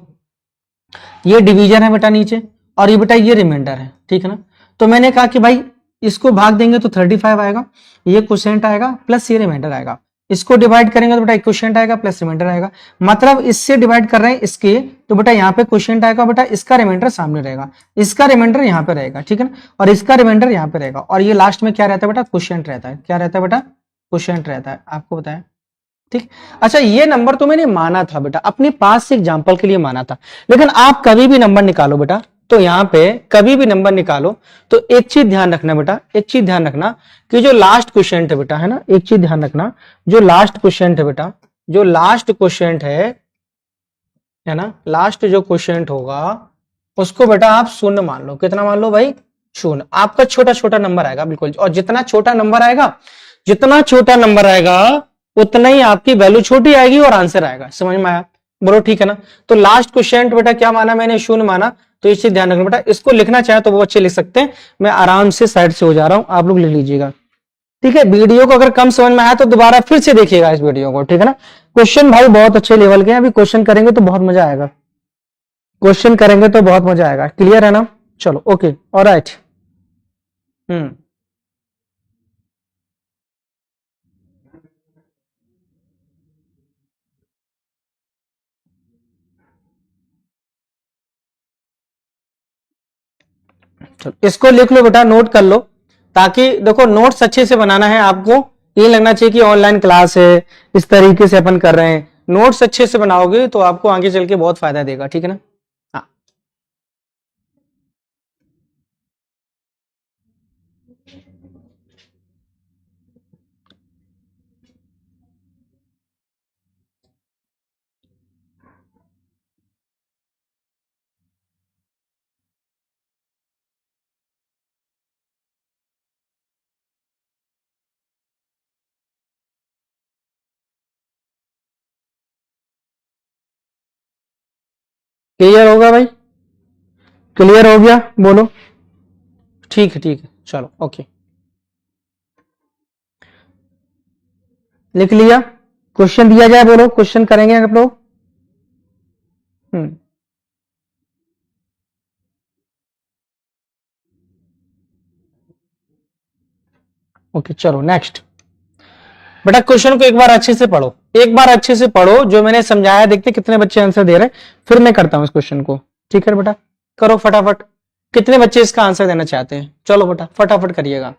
ये डिवीजन है बेटा नीचे, और ये बेटा ये रिमाइंडर है, ठीक है ना। तो मैंने कहा कि भाई इसको भाग देंगे तो 35 आएगा, ये क्वोशिएंट आएगा प्लस ये रिमाइंडर आएगा, इसको डिवाइड करेंगे तो बेटा क्वोशिएंट आएगा प्लस रिमाइंडर आएगा। मतलब इससे डिवाइड कर रहे हैं इसके, तो बेटा यहाँ पे क्वोशिएंट आएगा बेटा, इसका रिमाइंडर सामने रहेगा, इसका रिमाइंडर यहाँ पे रहेगा, ठीक है ना, और इसका रिमाइंडर यहाँ पे रहेगा, और ये लास्ट में क्या रहता है बेटा, क्वोशिएंट रहता है। क्या रहता है बेटा, क्वोशिएंट रहता है, आपको बताया, ठीक। अच्छा ये नंबर तो मैंने माना था बेटा, अपने पास से एग्जांपल के लिए माना था, लेकिन आप कभी भी नंबर निकालो बेटा, तो यहाँ पे कभी भी नंबर निकालो तो एक चीज ध्यान रखना बेटा, एक चीज ध्यान रखना कि जो लास्ट क्वेश्चन है बेटा, है ना, एक चीज ध्यान रखना, जो लास्ट क्वेश्चन है बेटा, जो लास्ट क्वेश्चन है ना, लास्ट जो क्वेश्चन होगा उसको बेटा आप शून्य मान लो। कितना मान लो भाई, शून्य। आपका छोटा छोटा नंबर आएगा बिल्कुल, और जितना छोटा नंबर आएगा, जितना छोटा नंबर आएगा उतना ही आपकी वैल्यू छोटी आएगी और आंसर आएगा। समझ में आया, बोलो ठीक है ना। तो लास्ट क्वेश्चन बेटा क्या माना मैंने, शून्य माना, तो इस चीज ध्यान रखना बेटा। इसको लिखना चाहे तो वो बच्चे लिख सकते हैं, मैं आराम से साइड से हो जा रहा हूं, आप लोग लिख लीजिएगा, ठीक है। वीडियो को अगर कम समझ में आया तो दोबारा फिर से देखिएगा इस वीडियो को, ठीक है ना। क्वेश्चन भाई बहुत अच्छे लेवल के हैं, अभी क्वेश्चन करेंगे तो बहुत मजा आएगा, क्वेश्चन करेंगे तो बहुत मजा आएगा, क्लियर है ना। चलो ओके, ऑलराइट। चलो इसको लिख लो बेटा, नोट कर लो, ताकि देखो नोट्स अच्छे से बनाना है आपको। ये लगना चाहिए कि ऑनलाइन क्लास है, इस तरीके से अपन कर रहे हैं। नोट्स अच्छे से बनाओगे तो आपको आगे चल के बहुत फायदा देगा, ठीक है ना। हाँ क्लियर होगा भाई, क्लियर हो गया, बोलो ठीक है चलो ओके। लिख लिया, क्वेश्चन दिया जाए, बोलो क्वेश्चन करेंगे आप लोग। ओके चलो नेक्स्ट। बेटा क्वेश्चन को एक बार अच्छे से पढ़ो, एक बार अच्छे से पढ़ो, जो मैंने समझाया देखते कितने बच्चे आंसर दे रहे हैं, फिर मैं करता हूं इस क्वेश्चन को, ठीक है बेटा। करो फटाफट, कितने बच्चे इसका आंसर देना चाहते हैं, चलो बेटा फटाफट करिएगा।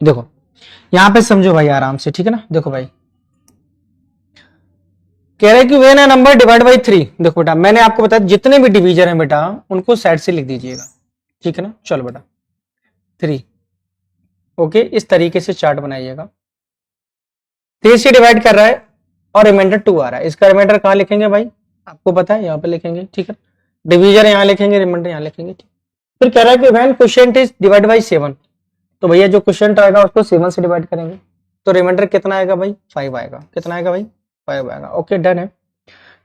देखो यहां पे समझो भाई आराम से, ठीक है ना। देखो भाई कह रहे हैं कि when a number divide by 3। देखो बेटा मैंने आपको बताया जितने भी डिवीजन है बेटा उनको साइड से लिख दीजिएगा, ठीक है ना। चलो बेटा 3, ओके, इस तरीके से चार्ट बनाइएगा। 3 से डिवाइड कर रहा है और रिमाइंडर 2 आ रहा है, इसका रिमाइंडर कहाँ लिखेंगे भाई, आपको पता है, यहाँ पे लिखेंगे, ठीक है। डिवीजन यहाँ लिखेंगे, रिमाइंडर यहाँ लिखेंगे, ठीक। फिर कह रहा है कि when quotient is divide by 7, तो भैया जो क्वोशिएंट आएगा उसको 7 से डिवाइड करेंगे, तो रिमाइंडर कितना आएगा भाई, 5 आएगा। कितना आएगा भाई, 5 आएगा। ओके डन है,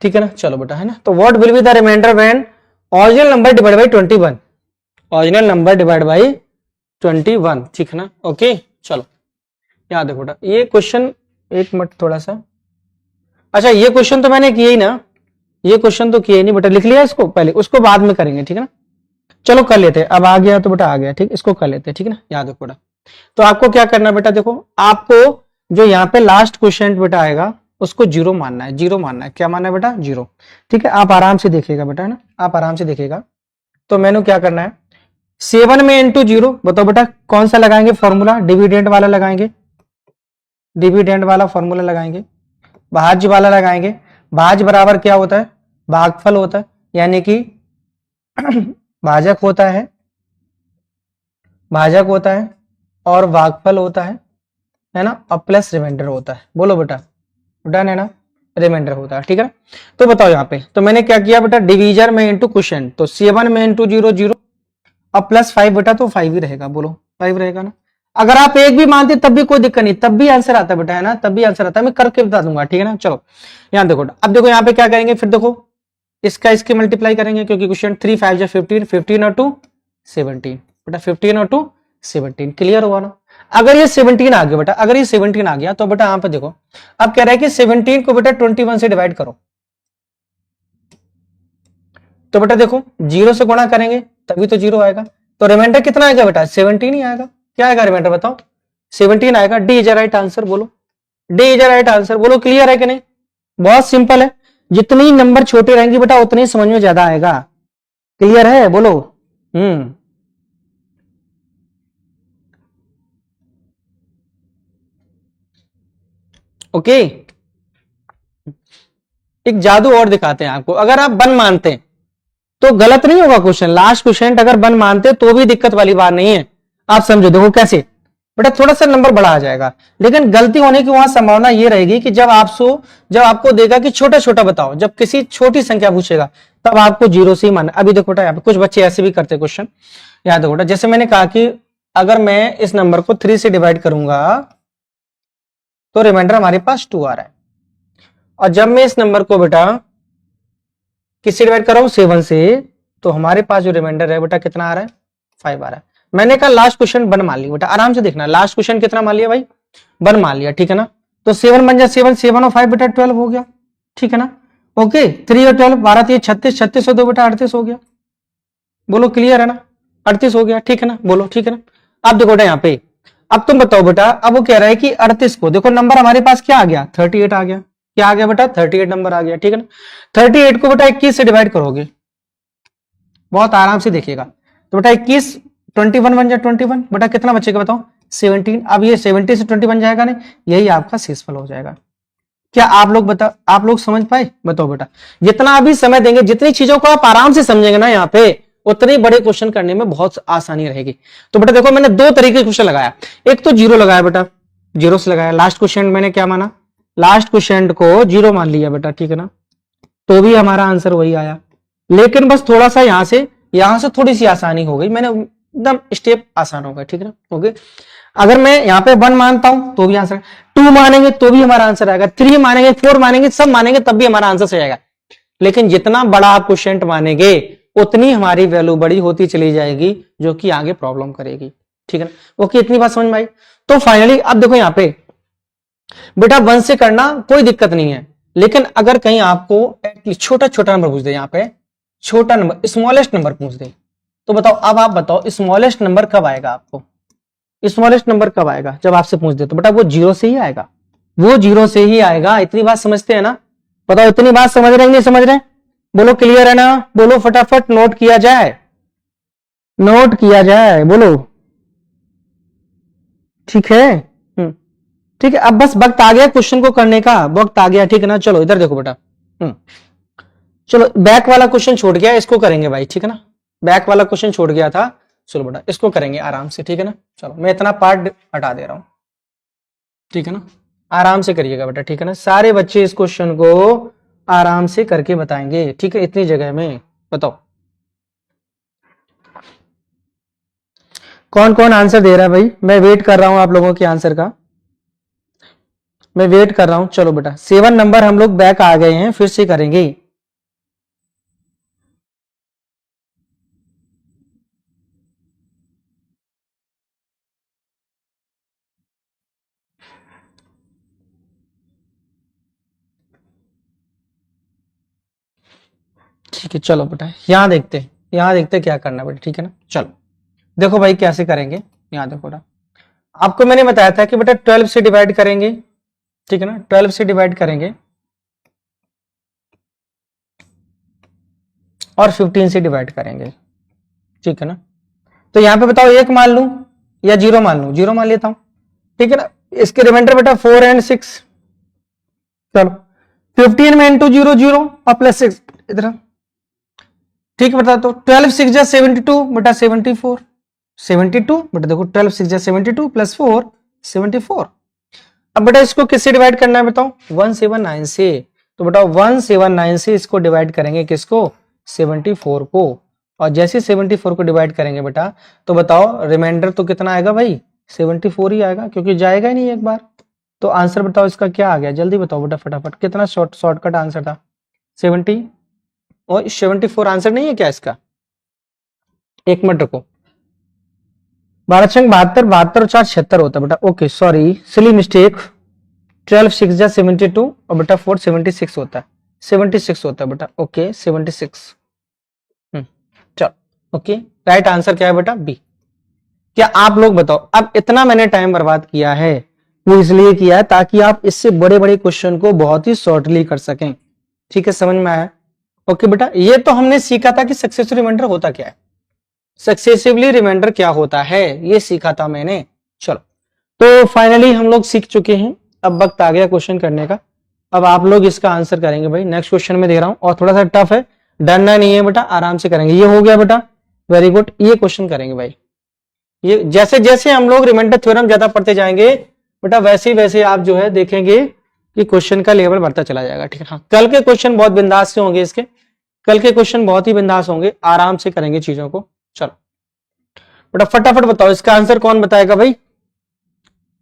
ठीक है ना। चलो बेटा, है ना। तो what will be the remainder when original number divide by 21, original number divide by 21, ठीक है ना। ओके चलो यहाँ देखो बेटा ये क्वेश्चन, एक मिनट थोड़ा सा, अच्छा ये क्वेश्चन तो मैंने किया ही ना, ये क्वेश्चन तो किया ही नहीं बेटा, लिख लिया इसको पहले, उसको बाद में करेंगे, ठीक है ना। चलो कर लेते हैं, अब आ गया तो बेटा आ गया, ठीक, इसको कर लेते हैं, ठीक है ना। याद रखो बेटा तो आपको क्या करना है बेटा, देखो आपको जो यहाँ पे लास्ट क्वेश्चन बेटा आएगा उसको जीरो मानना है, जीरो मानना है। क्या मानना है बेटा? जीरो। ठीक है, आप आराम से देखिएगा बेटा, है ना, आप आराम से देखिएगा। तो मैंने क्या करना है, 7 में इंटू जीरो, बताओ बेटा कौन सा लगाएंगे फॉर्मूला? डिविडेंड वाला लगाएंगे, डिविडेंड वाला फॉर्मूला लगाएंगे, भाज्य वाला लगाएंगे। भाज्य बराबर क्या होता है? भागफल होता है, यानी कि भाजक होता है, भाजक होता है और भागफल होता है ना, और प्लस रिमाइंडर होता है। बोलो बेटा, डन है ना, रिमाइंडर होता है। ठीक है ना, तो बताओ यहाँ पे, तो मैंने क्या किया बेटा, डिवीजर में इंटू क्वेश्चन, तो 7 में इंटू जीरो जीरो, अब प्लस 5 बेटा, तो 5 ही रहेगा। बोलो 5 रहेगा ना। अगर आप एक भी मानते तब भी कोई दिक्कत नहीं, तब भी आंसर आता बेटा, है ना, तब भी आंसर आता है, मैं करके बता दूंगा। ठीक है ना, चलो यहाँ देखो, अब देखो यहाँ पे क्या करेंगे, फिर देखो इसका इसके मल्टीप्लाई करेंगे, क्योंकि क्वेश्चन 3 5 जा 15, 15 और 2 17 बेटा, 15 और 2 17, क्लियर हुआ ना। अगर ये 17 आ गया बेटा, अगर ये 17 आ गया तो बेटा यहाँ पे देखो, अब कह रहा है कि 17 को बेटा 21 से डिवाइड करो, तो बेटा देखो जीरो से गुणा करेंगे तभी तो जीरो आएगा, तो रिमाइंडर कितना आएगा बेटा? 17 ही आएगा। क्या आएगा रिमाइंडर बताओ? 17 आएगा। D is right answer. बोलो डी इज राइट आंसर। बोलो क्लियर है कि नहीं? बहुत सिंपल है, जितनी नंबर छोटे रहेंगे बेटा उतनी समझ में ज्यादा आएगा। क्लियर है? बोलो। ओके, एक जादू और दिखाते हैं आपको। अगर आप वन मानते हैं तो गलत नहीं होगा क्वेश्चन, लास्ट क्वेश्चन अगर वन मानते तो भी दिक्कत वाली बात नहीं है। आप समझो, देखो कैसे बेटा, थोड़ा सा नंबर बड़ा आ जाएगा, लेकिन गलती होने की वहां संभावना ये रहेगी कि जब आपको देगा कि छोटा छोटा बताओ, जब किसी छोटी संख्या पूछेगा तब आपको जीरो से ही मानना। अभी देखो बेटा, यहाँ पे कुछ बच्चे ऐसे भी करते क्वेश्चन। यहाँ देखो बेटा, जैसे मैंने कहा कि अगर मैं इस नंबर को 3 से डिवाइड करूंगा तो रिमाइंडर हमारे पास 2 आ रहा है, और जब मैं इस नंबर को बेटा किससे डिवाइड कर रहा हूं? 7 से, तो हमारे पास जो रिमाइंडर है बेटा कितना आ रहा है? 5 आ रहा है। मैंने कहा लास्ट क्वेश्चन वन मान लिया बेटा, आराम से देखना, लास्ट क्वेश्चन कितना मान लिया भाई? वन मान लिया। ठीक है ना, तो 7 बन जाए 7, 7 और 5 बेटा 12 हो गया। ठीक है ना, ओके, 3 और 12 12 3 36, 36 और 2 बेटा 38 हो गया। बोलो क्लियर है ना, 38 हो गया। ठीक है ना, बोलो ठीक है ना। अब देखो बेटा यहाँ पे, अब तुम बताओ बेटा, अब वो कह रहा है कि 38 को, देखो नंबर हमारे पास क्या आ गया? 38 आ गया। क्या आ गया बेटा? 38 नंबर आ गया। ठीक है ना, 38 को बेटा 21 से डिवाइड करोगे, बहुत आराम से देखिएगा, तो बेटा 21, 21 बन जाए 21, बेटा कितना बचेगा बताओ? 17। अब ये 70 से 20 बन जाएगा नहीं, यही आपका शेषफल हो जाएगा। क्या आप लोग समझ पाए? बताओ बेटा, जितना अभी समय देंगे, जितनी चीजों को आप आराम से समझेंगे ना यहाँ पे, उतने बड़े क्वेश्चन करने में बहुत आसानी रहेगी। तो बेटा देखो, मैंने दो तरीके के क्वेश्चन लगाया, एक तो जीरो लगाया बेटा, जीरो से लगाया। लास्ट क्वेश्चन मैंने क्या माना? लास्ट क्वेश्चन को जीरो मान लिया बेटा। ठीक है ना, तो भी हमारा आंसर वही आया, लेकिन बस थोड़ा सा यहां से थोड़ी सी आसानी हो गई, मैंने एकदम स्टेप आसान हो गया। ठीक है ना, ओके। अगर मैं यहाँ पे 1 मानता हूं तो भी आंसर, 2 मानेंगे तो भी हमारा आंसर आएगा, 3 मानेंगे, 4 मानेंगे, सब मानेंगे तब भी हमारा आंसर सही आएगा। लेकिन जितना बड़ा आप क्वेश्चन मानेंगे उतनी हमारी वैल्यू बड़ी होती चली जाएगी, जो कि आगे प्रॉब्लम करेगी। ठीक है ना, ओके, इतनी बात समझ में आई। तो फाइनली अब देखो यहाँ पे बेटा 1 से करना कोई दिक्कत नहीं है, लेकिन अगर कहीं आपको एटलीस्ट छोटा छोटा नंबर पूछ दे, यहाँ पे छोटा नंबर, स्मॉलेस्ट नंबर पूछ दे, तो बताओ, अब आप बताओ स्मॉलेस्ट नंबर कब आएगा आपको? स्मॉलेस्ट नंबर कब आएगा जब आपसे पूछ दे? तो बेटा वो जीरो से ही आएगा, वो जीरो से ही आएगा। इतनी बात समझते हैं ना? बताओ इतनी बात समझ रहे हैं नहीं समझ रहे? बोलो क्लियर है ना? बोलो फटाफट, नोट किया जाए, नोट किया जाए, बोलो ठीक है। ठीक है, अब बस वक्त आ गया क्वेश्चन को करने का, वक्त आ गया। ठीक है ना, चलो इधर देखो बेटा, चलो बैक वाला क्वेश्चन छूट गया, इसको करेंगे भाई। ठीक है ना, बैक वाला क्वेश्चन छूट गया था, चलो बेटा इसको करेंगे आराम से। ठीक है ना, चलो मैं इतना पार्ट हटा दे रहा हूं। ठीक है ना, आराम से करिएगा बेटा। ठीक है ना, सारे बच्चे इस क्वेश्चन को आराम से करके बताएंगे। ठीक है, इतनी जगह में बताओ कौन कौन आंसर दे रहा है भाई? मैं वेट कर रहा हूं आप लोगों के आंसर का, मैं वेट कर रहा हूं। चलो बेटा 7 नंबर हम लोग बैक आ गए हैं, फिर से करेंगे। ठीक है, चलो बेटा यहाँ देखते क्या करना है बेटा। ठीक है ना, चलो देखो भाई कैसे करेंगे, यहाँ देखो बेटा, आपको मैंने बताया था कि बेटा 12 से डिवाइड करेंगे, ठीक है ना, 12 से डिवाइड करेंगे और 15 से डिवाइड करेंगे, ठीक है ना। तो यहां पे बताओ एक मान लूं या जीरो मान लूं, जीरो मान लेता हूं, ठीक है ना। इसके रिमाइंडर बेटा 4 एंड 6, चलो 15 में इंटू जीरो जीरो और प्लस 6 इधर, ठीक है बेटा। तो 12 6 जा 72 बेटा 74, 72 बेटा देखो 12 6 जा 72 प्लस 4 74। अब बेटा इसको किससे डिवाइड करना है बताओ, 179 से। तो बेटा 179 से इसको डिवाइड करेंगे किसको, 74 को। और जैसे 74 को डिवाइड करेंगे बेटा तो बताओ रिमाइंडर तो कितना आएगा भाई, 74 ही आएगा, क्योंकि जाएगा ही नहीं एक बार। तो आंसर बताओ इसका क्या आ गया, जल्दी बताओ बेटा फटाफट, कितना शॉर्टकट आंसर था, 70 और 74 आंसर नहीं है क्या इसका, एक मिनट रुको, 12 छंग 72, 72 और 4 76 होता है बेटा, ओके सॉरी सिली मिस्टेक, 12 6 जा 72 और बेटा 4 76 होता है, 76 होता है बेटा, ओके 76। चलो ओके, राइट आंसर क्या है बेटा, बी। क्या आप लोग बताओ, अब इतना मैंने टाइम बर्बाद किया है वो इसलिए किया है ताकि आप इससे बड़े बड़े क्वेश्चन को बहुत ही शॉर्टली कर सकें, ठीक है, समझ में आया। ओके बेटा, ये तो हमने सीखा था कि सक्सेसिव रिमाइंडर होता क्या है, सक्सेसिवली रिमाइंडर क्या होता है, ये सीखा था मैंने। चलो तो फाइनली हम लोग सीख चुके हैं, अब वक्त आ गया क्वेश्चन करने का। अब आप लोग इसका आंसर करेंगे भाई, नेक्स्ट क्वेश्चन में दे रहा हूं और थोड़ा सा टफ है, डरना नहीं है बेटा, आराम से करेंगे। ये हो गया बेटा, वेरी गुड, ये क्वेश्चन करेंगे भाई। ये जैसे जैसे हम लोग रिमाइंडर थ्योरम ज्यादा पढ़ते जाएंगे बेटा, वैसे वैसे आप जो है देखेंगे कि क्वेश्चन का लेवल बढ़ता चला जाएगा, ठीक है। हाँ, कल के क्वेश्चन बहुत बिंदास से होंगे इसके, कल के क्वेश्चन बहुत ही बिंदास होंगे, आराम से करेंगे चीजों को। चलो बेटा फटाफट बताओ इसका आंसर कौन बताएगा भाई,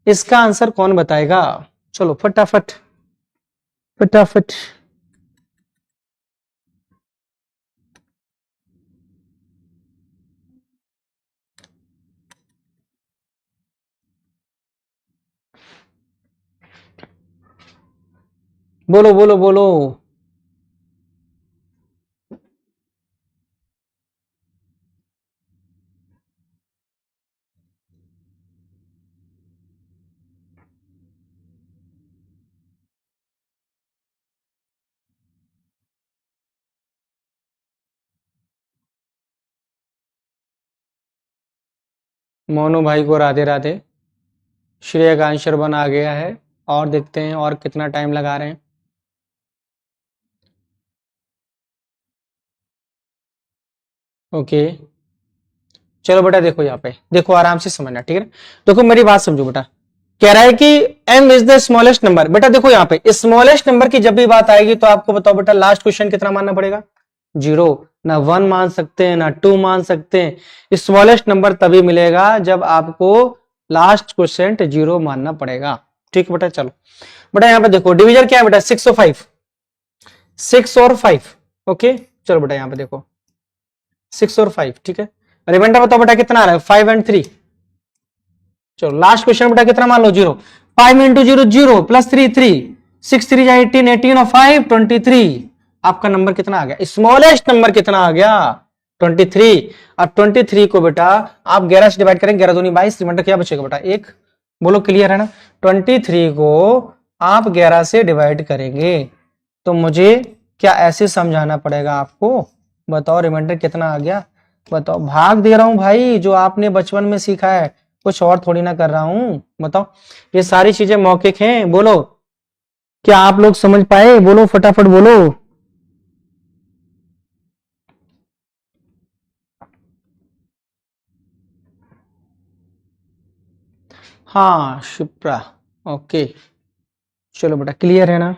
इसका आंसर कौन बताएगा, चलो फटाफट फटाफट। बोलो बोलो बोलो। मोनू भाई को राधे राधे, श्रेयकांश शर्मा आ गया है, और देखते हैं और कितना टाइम लगा रहे हैं। ओके चलो बेटा, देखो यहाँ पे देखो, आराम से समझना, ठीक है। देखो मेरी बात समझो बेटा, कह रहा है कि m is the smallest number. बेटा देखो यहाँ पे स्मॉलेस्ट नंबर की जब भी बात आएगी तो आपको बताओ बेटा लास्ट क्वेश्चन कितना मानना पड़ेगा, जीरो। ना वन मान सकते हैं ना टू मान सकते हैं, स्मॉलेस्ट नंबर तभी मिलेगा जब आपको लास्ट क्वेश्चन जीरो मानना पड़ेगा, ठीक है बेटा। चलो बेटा यहाँ पे देखो डिवीजन क्या है बेटा, 6 और 5, 6 और 5, ओके। चलो बेटा यहाँ पे देखो 6 और 5, ठीक है। रिमाइंडर बताओ बेटा कितना आ रहा है, 5 एंड 3। चलो लास्ट क्वेश्चन बेटा कितना मान लो, zero. 5 into zero zero plus 3 3, 6 3 जा 18, 18 और 5 23। आपका नंबर कितना आ गया, स्मॉलेस्ट नंबर कितना आ गया, 23। और 23 को बेटा आप 11 से डिवाइड करेंगे, 11 दूनी 22, रिमाइंडर क्या बचेगा बेटा, एक। बोलो क्लियर है ना, 23 को आप 11 से डिवाइड करेंगे तो मुझे क्या ऐसे समझाना पड़ेगा आपको, बताओ रिमाइंडर कितना आ गया, बताओ। भाग दे रहा हूं भाई, जो आपने बचपन में सीखा है, कुछ और थोड़ी ना कर रहा हूं, बताओ। ये सारी चीजें मौखिक हैं, बोलो क्या आप लोग समझ पाए, बोलो फटाफट बोलो। हाँ शिप्रा, ओके चलो बेटा क्लियर है ना,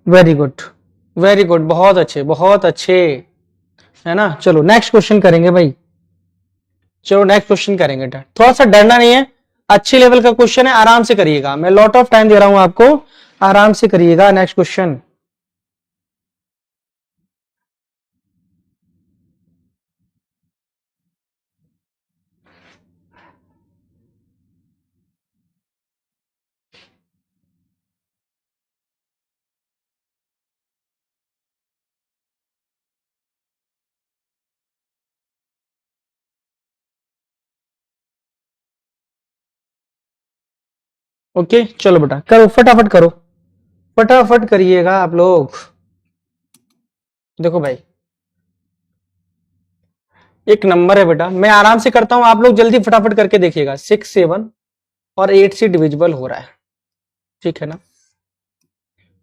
वेरी गुड वेरी गुड, बहुत अच्छे बहुत अच्छे, है ना। चलो नेक्स्ट क्वेश्चन करेंगे भाई, चलो नेक्स्ट क्वेश्चन करेंगे, थोड़ा सा डरना नहीं है, अच्छी लेवल का क्वेश्चन है, आराम से करिएगा, मैं लॉट ऑफ टाइम दे रहा हूं आपको, आराम से करिएगा। नेक्स्ट क्वेश्चन, ओके चलो बेटा करो, फटाफट करो, फटाफट करिएगा आप लोग। देखो भाई एक नंबर है बेटा, मैं आराम से करता हूं, आप लोग जल्दी फटाफट करके देखिएगा। 6 7 और 8 से डिविजिबल हो रहा है, ठीक है ना।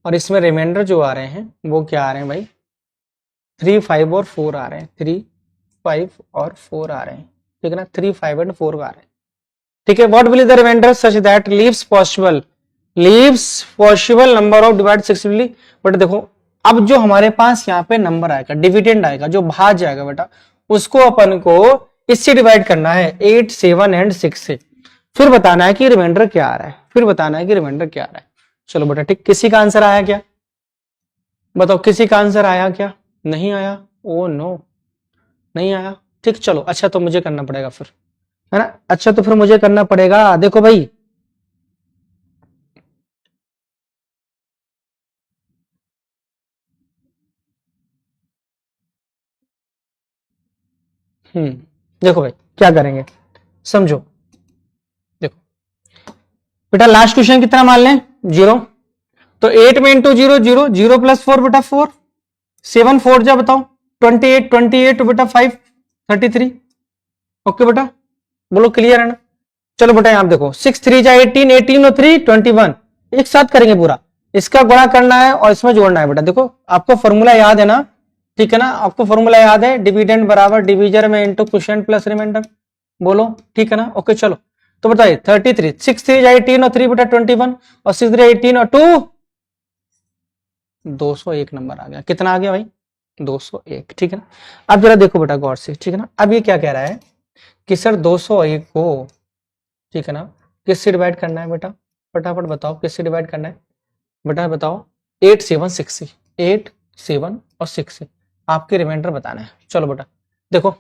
और इसमें रिमाइंडर जो आ रहे हैं वो क्या आ रहे हैं भाई, 3 5 और 4 आ रहे हैं, 3 5 और 4 आ रहे हैं, ठीक है ना, 3 5 एंड 4 आ रहे हैं, ठीक है। What will the remainder such that leaves possible number of divide successfully. But देखो अब जो हमारे पास यहाँ पे नंबर आएगा, डिविडेंड आएगा, जो भाज्य जाएगा बेटा, उसको अपन को इससे डिवाइड करना है, 8 7 एंड 6 से, फिर बताना है कि रिमाइंडर क्या आ रहा है, फिर बताना है कि रिमाइंडर क्या आ रहा है। चलो बेटा ठीक, किसी का आंसर आया क्या, बताओ किसी का आंसर आया क्या, नहीं आया, ओ नो नहीं आया, ठीक चलो, अच्छा तो मुझे करना पड़ेगा फिर, है ना, अच्छा तो फिर मुझे करना पड़ेगा। देखो भाई देखो भाई क्या करेंगे, समझो। देखो बेटा लास्ट क्वेश्चन कितना मान लें, 0, तो 8 में इंटू 0 0, 0 प्लस 4 बेटा 4, 7 4 जा बताओ 28, 28 बेटा 5 33। ओके बेटा बोलो क्लियर है ना। चलो बेटा यहां देखो 6 3 जा 18, 18 और 3 21, एक साथ करेंगे पूरा, इसका गुणा करना है और इसमें जोड़ना है बेटा। देखो आपको फॉर्मूला याद है ना, ठीक है ना, आपको फॉर्मूला याद है, डिविडेंड बराबर डिविजर में इंटू क्वोशिएंट प्लस रिमाइंडर, बोलो ठीक है ना। ओके चलो तो बताइए 33, 6 3 जा 18 और 3 बेटा 21 और 6 3 18 और 2 201 नंबर आ गया, कितना आ गया भाई 201, ठीक है ना। अब जरा देखो बेटा गौर से, ठीक है ना, अब ये क्या कह रहा है कि सर 201 को, ठीक है ना, किससे डिवाइड करना है बेटा, फटाफट बताओ किससे डिवाइड करना है बेटा, बताओ 8 7 6 से, 8 7 और 6 से आपके रिमाइंडर बताना है। चलो बेटा देखो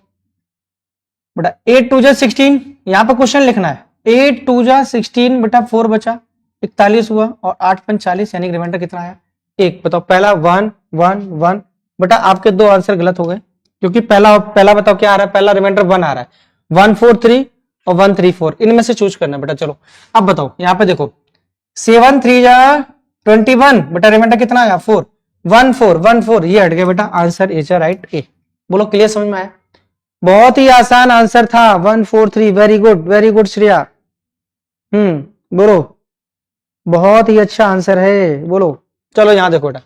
बेटा 8 2 जा 16, यहां पर क्वेश्चन लिखना है, 8 2 जा 16 बेटा 4 बचा 41 हुआ और 8 5 40, यानी रिमाइंडर कितना आया, एक। बताओ पहला 1 1 1, बेटा आपके दो आंसर गलत हो गए, क्योंकि पहला पहला बताओ क्या आ रहा है, पहला रिमाइंडर 1 आ रहा है, 1 4 3 और 1 3 4, इनमें से चूज करना बेटा। चलो अब बताओ यहां पे देखो 7 3 जा 21 बेटा रिमाइंडर कितना आया 4, 1 4 1 4, ये हट गया बेटा, आंसर इज राइट ए। बोलो क्लियर समझ में आया, बहुत ही आसान आंसर था 143, वेरी गुड श्रेया, बोलो बहुत ही अच्छा आंसर है, बोलो। चलो यहां देखो बेटा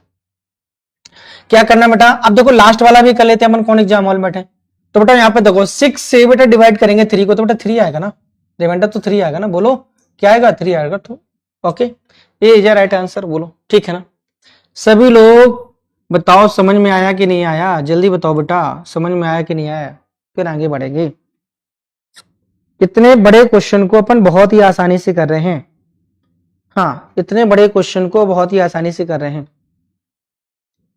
क्या करना बेटा, अब देखो लास्ट वाला भी कर लेते हैं अपन, कौन एग्जाम हॉल में बैठे, तो बेटा यहाँ पे देखो 6 से बेटा डिवाइड करेंगे 3 को, तो बेटा 3 आएगा ना, रिमाइंडर तो 3 आएगा ना, बोलो क्या आएगा 3 आएगा, तो ओके ये इज राइट आंसर, बोलो ठीक है ना। सभी लोग बताओ समझ में आया कि नहीं आया, जल्दी बताओ बेटा समझ में आया कि नहीं आया, फिर आगे बढ़ेंगे। इतने बड़े क्वेश्चन को अपन बहुत ही आसानी से कर रहे हैं, हाँ इतने बड़े क्वेश्चन को बहुत ही आसानी से कर रहे हैं,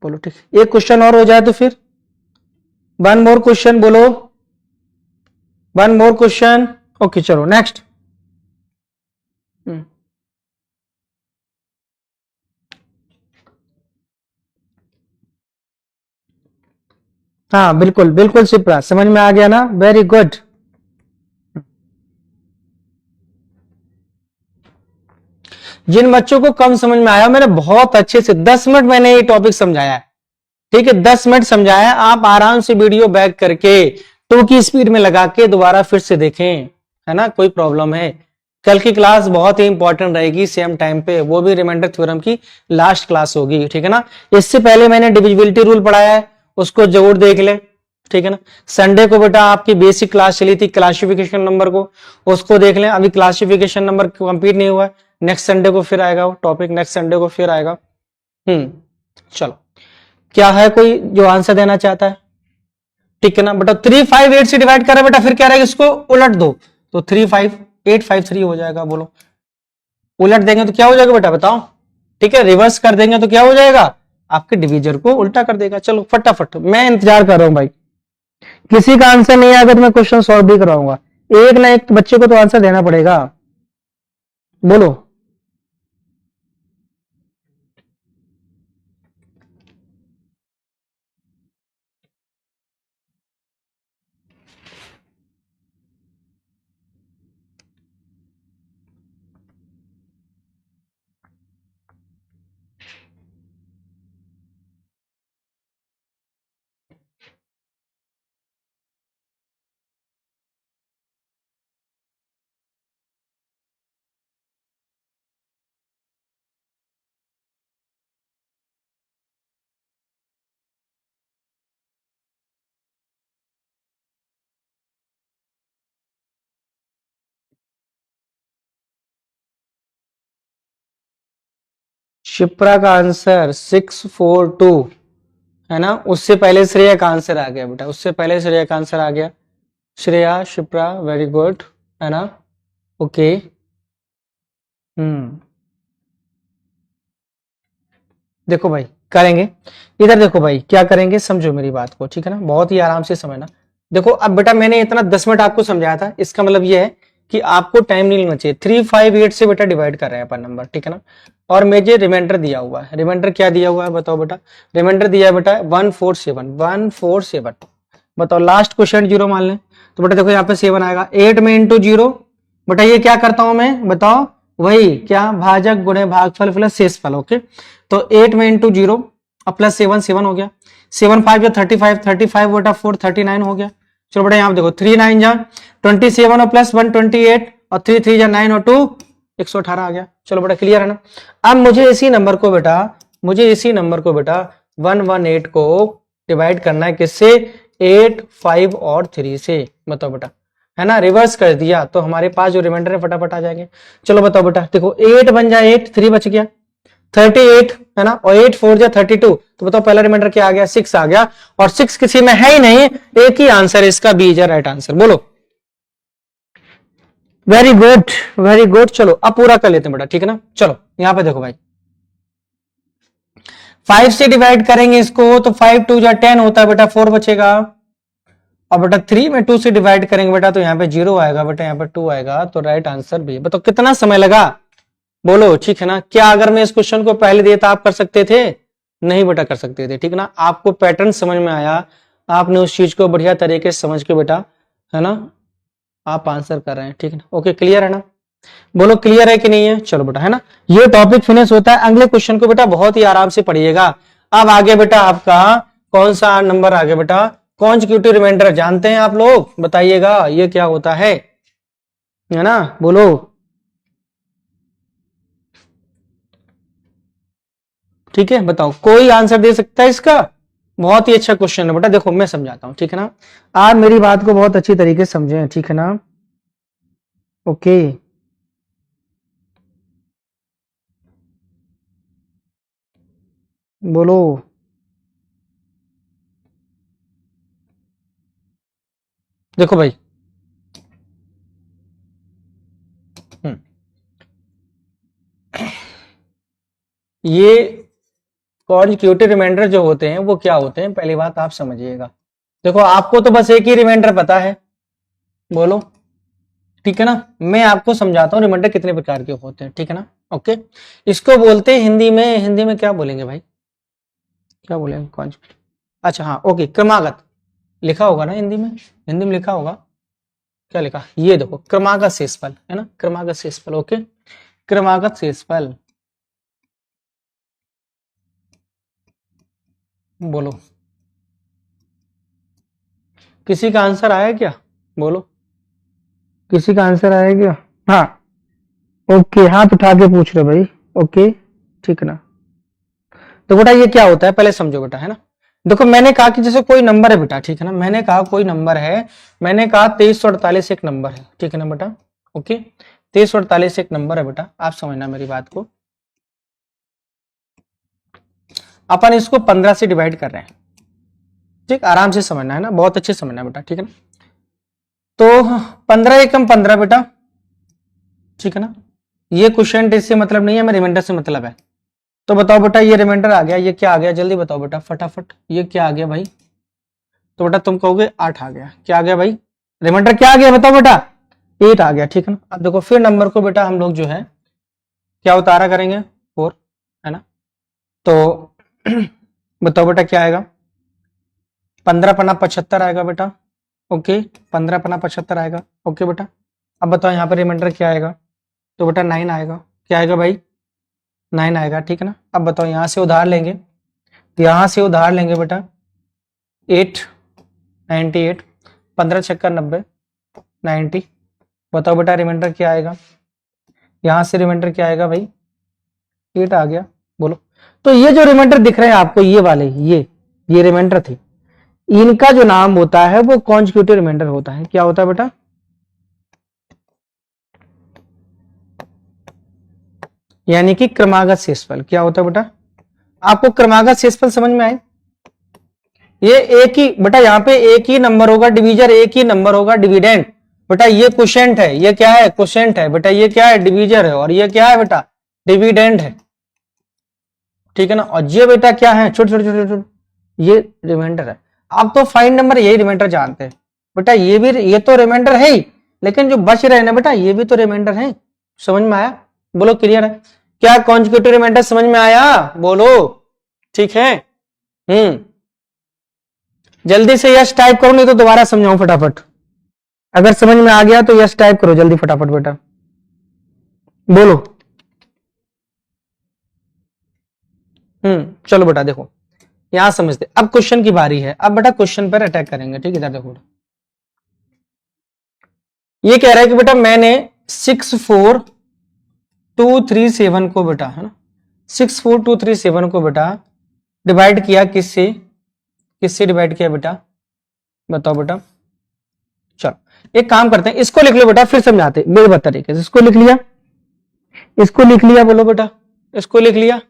बोलो ठीक, एक क्वेश्चन और हो जाए तो फिर, वन मोर क्वेश्चन, बोलो वन मोर क्वेश्चन, ओके चलो नेक्स्ट। हाँ बिल्कुल बिल्कुल शिप्रा, समझ में आ गया ना, वेरी गुड। जिन बच्चों को कम समझ में आया, मैंने बहुत अच्छे से 10 मिनट मैंने ये टॉपिक समझाया है, ठीक है 10 मिनट समझाया, आप आराम से वीडियो बैक करके 2 की स्पीड में लगा के दोबारा फिर से देखें, है ना, कोई प्रॉब्लम है। कल की क्लास बहुत ही इंपॉर्टेंट रहेगी सेम टाइम पे, वो भी रिमाइंडर थ्योरम की लास्ट क्लास होगी, ठीक है ना। इससे पहले मैंने डिविजिबिलिटी रूल पढ़ाया है, उसको जरूर देख ले, ठीक है ना। संडे को बेटा आपकी बेसिक क्लास चली थी क्लासिफिकेशन नंबर को, उसको देख लें, अभी क्लासिफिकेशन नंबर कंप्लीट नहीं हुआ है, नेक्स्ट संडे को फिर आएगा वो टॉपिक, नेक्स्ट संडे को फिर आएगा। चलो क्या है कोई जो आंसर देना चाहता है, ठीक है ना बेटा, 358 से डिवाइड कर रहा है बेटा, फिर क्या रहेगा इसको उलट दो, तो 35853 हो जाएगा, बोलो उलट देंगे तो क्या हो जाएगा बेटा बताओ, ठीक है रिवर्स कर देंगे तो क्या हो जाएगा, आपके डिवीजर को उल्टा कर देगा। चलो फटाफट, मैं इंतजार कर रहा हूं भाई, किसी का आंसर नहीं आएगा तो मैं क्वेश्चन सॉल्व भी कराऊंगा, एक ना एक बच्चे को तो आंसर देना पड़ेगा, बोलो। शिप्रा का आंसर 642 है ना। उससे पहले श्रेया का आंसर आ गया बेटा, उससे पहले श्रेया का आंसर आ गया। श्रेया, शिप्रा, वेरी गुड, है ना। ओके। देखो भाई करेंगे, इधर देखो भाई क्या करेंगे, समझो मेरी बात को, ठीक है ना, बहुत ही आराम से समझना। देखो अब बेटा मैंने इतना 10 मिनट आपको समझाया था, इसका मतलब ये है कि आपको टाइम नहीं लेना चाहिए। 358 से बेटा डिवाइड कर रहे हैं अपन नंबर, ठीक है ना। और मुझे रिमाइंडर दिया हुआ है, रिमाइंडर क्या दिया हुआ है बताओ बेटा। रिमाइंडर दिया है बेटा 147 बताओ। लास्ट क्वेश्चन 0 मान लें तो बेटा देखो यहाँ पे 7 आएगा। 8 में इंटू 0 बेटा ये क्या करता हूं मैं बताओ, वही क्या, भाजक गुणे भागफल प्लस शेषफल। ओके, तो 8 में इंटू 0 और प्लस 7 7 हो गया। 7 5 या 35 35 बेटा 4 39 हो गया। चलो बेटा यहाँ देखो 3 9 जा 27 और प्लस 1 28 और 3 3 जा 9 और 2 118 आ गया। चलो बेटा क्लियर है ना। अब मुझे इसी नंबर को बेटा 118 को डिवाइड करना है किससे, 8 5 और 3 से। बताओ बेटा, है ना, रिवर्स कर दिया तो हमारे पास जो रिमाइंडर है फटाफट आ जाएंगे। चलो बताओ बेटा, देखो 8 बन जाए 8, 3 बच गया 38 है ना, और 8 4 जा 32, तो बताओ पहला रिमाइंडर क्या आ गया, 6 आ गया। और 6 किसी में है ही नहीं, एक ही आंसर इसका, बी इज राइट आंसर। बोलो वेरी गुड वेरी गुड। चलो अब पूरा कर लेते हैं बेटा, ठीक है ना। चलो यहां पे देखो भाई 5 से डिवाइड करेंगे इसको तो 5 2 जा 10 होता है बेटा, 4 बचेगा। और बेटा 3 में 2 से डिवाइड करेंगे बेटा तो यहाँ पे 0 आएगा बेटा, यहाँ पे 2 आएगा, तो राइट आंसर भी। बताओ कितना समय लगा, बोलो, ठीक है ना। क्या अगर मैं इस क्वेश्चन को पहले देता आप कर सकते थे, नहीं बेटा कर सकते थे, ठीक है ना। आपको पैटर्न समझ में आया, आपने उस चीज को बढ़िया तरीके से समझ के बेटा, है ना, आप आंसर कर रहे हैं, ठीक है ना। ओके क्लियर है ना, बोलो क्लियर है कि नहीं है। चलो बेटा, है ना, ये टॉपिक फिनिश होता है। अगले क्वेश्चन को बेटा बहुत ही आराम से पढ़िएगा। अब आगे बेटा आपका कौन सा नंबर आगे बेटा, कॉन्जिक्यूटिव रिमाइंडर जानते हैं आप लोग, बताइएगा ये क्या होता है ना, बोलो। ठीक है बताओ, कोई आंसर दे सकता है इसका। बहुत ही अच्छा क्वेश्चन है बेटा, देखो मैं समझाता हूं, ठीक है ना। आप मेरी बात को बहुत अच्छी तरीके से समझे, ठीक है ना। ओके, बोलो। देखो भाई ये कॉन्जिक्यूटिव रिमाइंडर जो होते हैं वो क्या होते हैं, पहली बात आप समझिएगा। देखो आपको तो बस एक ही रिमाइंडर पता है, बोलो, ठीक है ना। मैं आपको समझाता हूँ रिमाइंडर कितने प्रकार के होते हैं, ठीक है ना। ओके, इसको बोलते हैं हिंदी में, हिंदी में क्या बोलेंगे भाई, क्या बोलेंगे, कौन, अच्छा हाँ ओके, क्रमागत लिखा होगा ना हिंदी में, हिंदी में लिखा होगा, क्या लिखा, ये देखो क्रमागत शेषफल, है ना, क्रमागत शेषफल। ओके, क्रमागत शेषफल, बोलो किसी का आंसर आया क्या, बोलो किसी का आंसर आया क्या। हाँ ओके, हाथ उठा के पूछ रहे भाई, ओके ठीक है ना। तो बेटा ये क्या होता है पहले समझो बेटा, है ना। देखो मैंने कहा कि जैसे कोई नंबर है बेटा, ठीक है ना, मैंने कहा कोई नंबर है, मैंने कहा 2348 एक नंबर है, ठीक है ना बेटा। ओके, 2348 एक नंबर है बेटा, आप समझना मेरी बात को। अपन इसको 15 से डिवाइड कर रहे हैं, ठीक, आराम से समझना है ना, बहुत अच्छे से समझना बेटा, ठीक है ना। तो 15 एकम 15 बेटा, ठीक है ना। ये क्वेश्चन से मतलब नहीं है, मैं रिमाइंडर से मतलब है। तो बताओ बेटा ये रिमाइंडर आ गया, ये क्या आ गया, जल्दी बताओ बेटा फटाफट, ये क्या आ गया भाई। तो बेटा तुम कहोगे 8 आ गया, क्या आ गया भाई, रिमाइंडर क्या आ गया बताओ बेटा, 8 आ गया, ठीक है ना। अब देखो फिर नंबर को बेटा हम लोग जो है क्या उतारा करेंगे, 4, है ना। तो बताओ बेटा क्या आएगा, 15 पन्ना 75 आएगा बेटा। ओके, 15 पन्ना 75 आएगा। ओके बेटा, अब बताओ यहाँ पर रिमाइंडर क्या आएगा, तो बेटा 9 आएगा, क्या आएगा भाई, 9 आएगा, ठीक है ना। अब बताओ यहाँ से उधार लेंगे, यहाँ से उधार लेंगे बेटा 8 98, 15 छक्का 90 90। बताओ बेटा रिमाइंडर क्या आएगा, यहां से रिमाइंडर क्या आएगा भाई, 8 आ गया। बोलो, तो ये जो रिमाइंडर दिख रहे हैं आपको, ये वाले, ये रिमाइंडर थे, इनका जो नाम होता है वो कॉन्जिक्यूटिव रिमाइंडर होता है। क्या होता है बेटा, यानी कि क्रमागत शेषफल क्या होता है बेटा? आपको क्रमागत शेषफल समझ में आए? ये एक ही बेटा, यहाँ पे एक ही नंबर होगा डिवीजर, एक ही नंबर होगा डिविडेंड। बेटा ये क्वोशिएंट है, ये क्या है? क्वोशिएंट है बेटा। ये क्या है? डिवीजर है। और ये क्या है बेटा? डिविडेंड है। ठीक है ना? और ये बेटा क्या है? छोटे छोटे छोटे छोटे, ये रिमाइंडर है। आप तो फाइन नंबर यही रिमाइंडर जानते हैं बेटा। ये भी, ये तो रिमाइंडर है ही, लेकिन जो बच रहे हैं ना बेटा, ये भी तो रिमाइंडर है। समझ में आया? बोलो क्लियर है? क्या कॉन्जुगेटिव रिमाइंडर समझ में आया? बोलो ठीक है। जल्दी से यस टाइप करो, नहीं तो दोबारा समझाऊं फटाफट। अगर समझ में आ गया तो यस टाइप करो जल्दी फटाफट बेटा, बोलो। चलो बेटा देखो, यहां समझते। अब क्वेश्चन की बारी है। अब बेटा क्वेश्चन पर अटैक करेंगे। ठीक है, इधर देखो। ये कह रहा है कि बेटा मैंने 64237 को बेटा, है ना, 64237 को बेटा डिवाइड किया किससे? किससे डिवाइड किया बेटा? बताओ बेटा। चलो एक काम करते हैं, इसको लिख लो बेटा, फिर समझाते मेरे तरीके से। इसको लिख लिया, इसको लिख लिया, बोलो बेटा, इसको लिख लिया।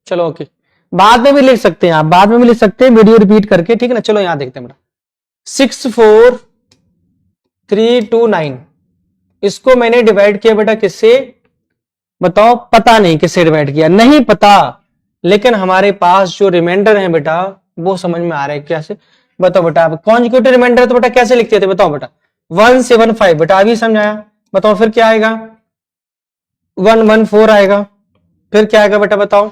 चलो ओके, बाद में भी लिख सकते हैं आप, बाद में भी लिख सकते हैं वीडियो रिपीट करके। ठीक है ना? चलो यहां देखते हैं बेटा, 64329 इसको मैंने डिवाइड किया बेटा किससे? बताओ। पता नहीं किससे डिवाइड किया, नहीं पता, लेकिन हमारे पास जो रिमाइंडर है बेटा वो समझ में आ रहा है कैसे। बताओ बेटा। आप कॉन्जुगेटिव रिमाइंडर तो बेटा कैसे लिखते थे? बताओ बेटा। 175 बेटा अभी समझाया। बताओ फिर क्या आएगा? 114 आएगा। फिर क्या आएगा बेटा? बताओ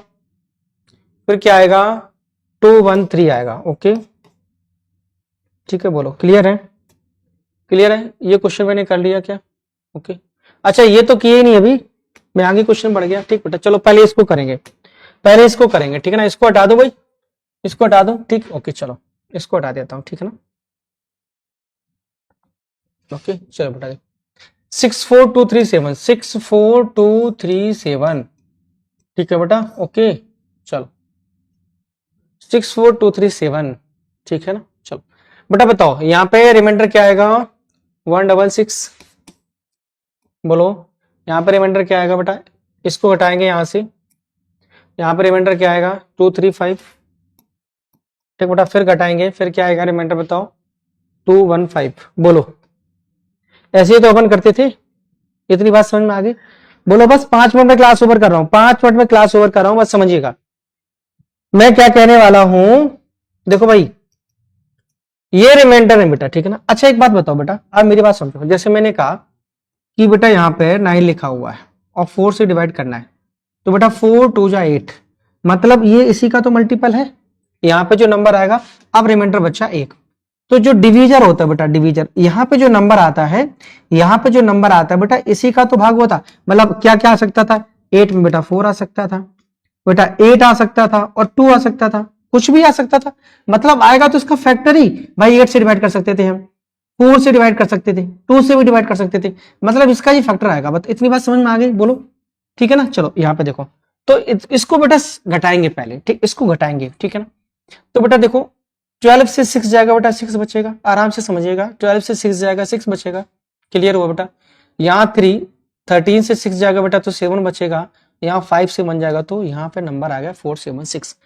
फिर क्या आएगा? 213 आएगा। ओके ठीक है, बोलो क्लियर है? क्लियर है? ये क्वेश्चन मैंने कर लिया क्या? ओके अच्छा, ये तो किए ही नहीं अभी, मैं आगे क्वेश्चन बढ़ गया। ठीक बेटा, चलो पहले इसको करेंगे, पहले इसको करेंगे। ठीक है ना? इसको हटा दो भाई, इसको हटा दो। ठीक, ओके चलो इसको हटा देता हूं। ठीक है ना? ओके चलो बेटा, 64237 64237। ठीक है बेटा, ओके चलो 64237। ठीक है ना? चलो बेटा बताओ, यहां पे रिमाइंडर क्या आएगा? 166। बोलो यहां पे रिमाइंडर क्या आएगा बेटा? इसको हटाएंगे यहां से, यहां पे रिमाइंडर क्या आएगा? 235। ठीक बेटा, फिर घटाएंगे, फिर क्या आएगा रिमाइंडर? बताओ 215। बोलो ऐसे ही तो अपन करते थे। इतनी बात समझ में आ गई? बोलो बस 5 मिनट में क्लास ओवर कर रहा हूं, 5 मिनट में क्लास ओवर कर रहा हूं, बस समझिएगा मैं क्या कहने वाला हूं। देखो भाई ये रिमाइंडर है बेटा। ठीक है ना? अच्छा एक बात बताओ बेटा, अब मेरी बात समझो। जैसे मैंने कहा कि बेटा यहाँ पे 9 लिखा हुआ है और 4 से डिवाइड करना है, तो बेटा 4 2 जा 8, मतलब ये इसी का तो मल्टीपल है। यहाँ पे जो नंबर आएगा, अब रिमाइंडर बच्चा 1। तो जो डिवीजर होता है बेटा, डिवीजर, यहाँ पे जो नंबर आता है, यहाँ पे जो नंबर आता है बेटा इसी का तो भाग होता। मतलब क्या क्या आ सकता था? 8 में बेटा 4 आ सकता था बेटा, 8 आ सकता था और 2 आ सकता था, कुछ भी आ सकता था। मतलब आएगा तो इसका फैक्टर ही भाई 8 से डिवाइड कर सकते थे हम, 4 से डिवाइड कर सकते थे, 2 से भी डिवाइड कर सकते थे, मतलब इसका ही फैक्टर आएगा। बस इतनी बात समझ में आ गई? बोलो ठीक है ना? चलो यहाँ पे देखो, तो इसको बेटा घटाएंगे पहले। ठीक, इसको घटाएंगे। ठीक है ना? तो बेटा देखो 12 से 6 जाएगा बेटा, 6 बचेगा। आराम से समझिएगा, 12 से 6 जाएगा, 6 बचेगा। क्लियर हुआ बेटा? यहाँ 3, 13 से 6 जाएगा बेटा तो 7 बचेगा। यहाँ 5 से 1 जाएगा तो यहाँ पे नंबर आ गया 476।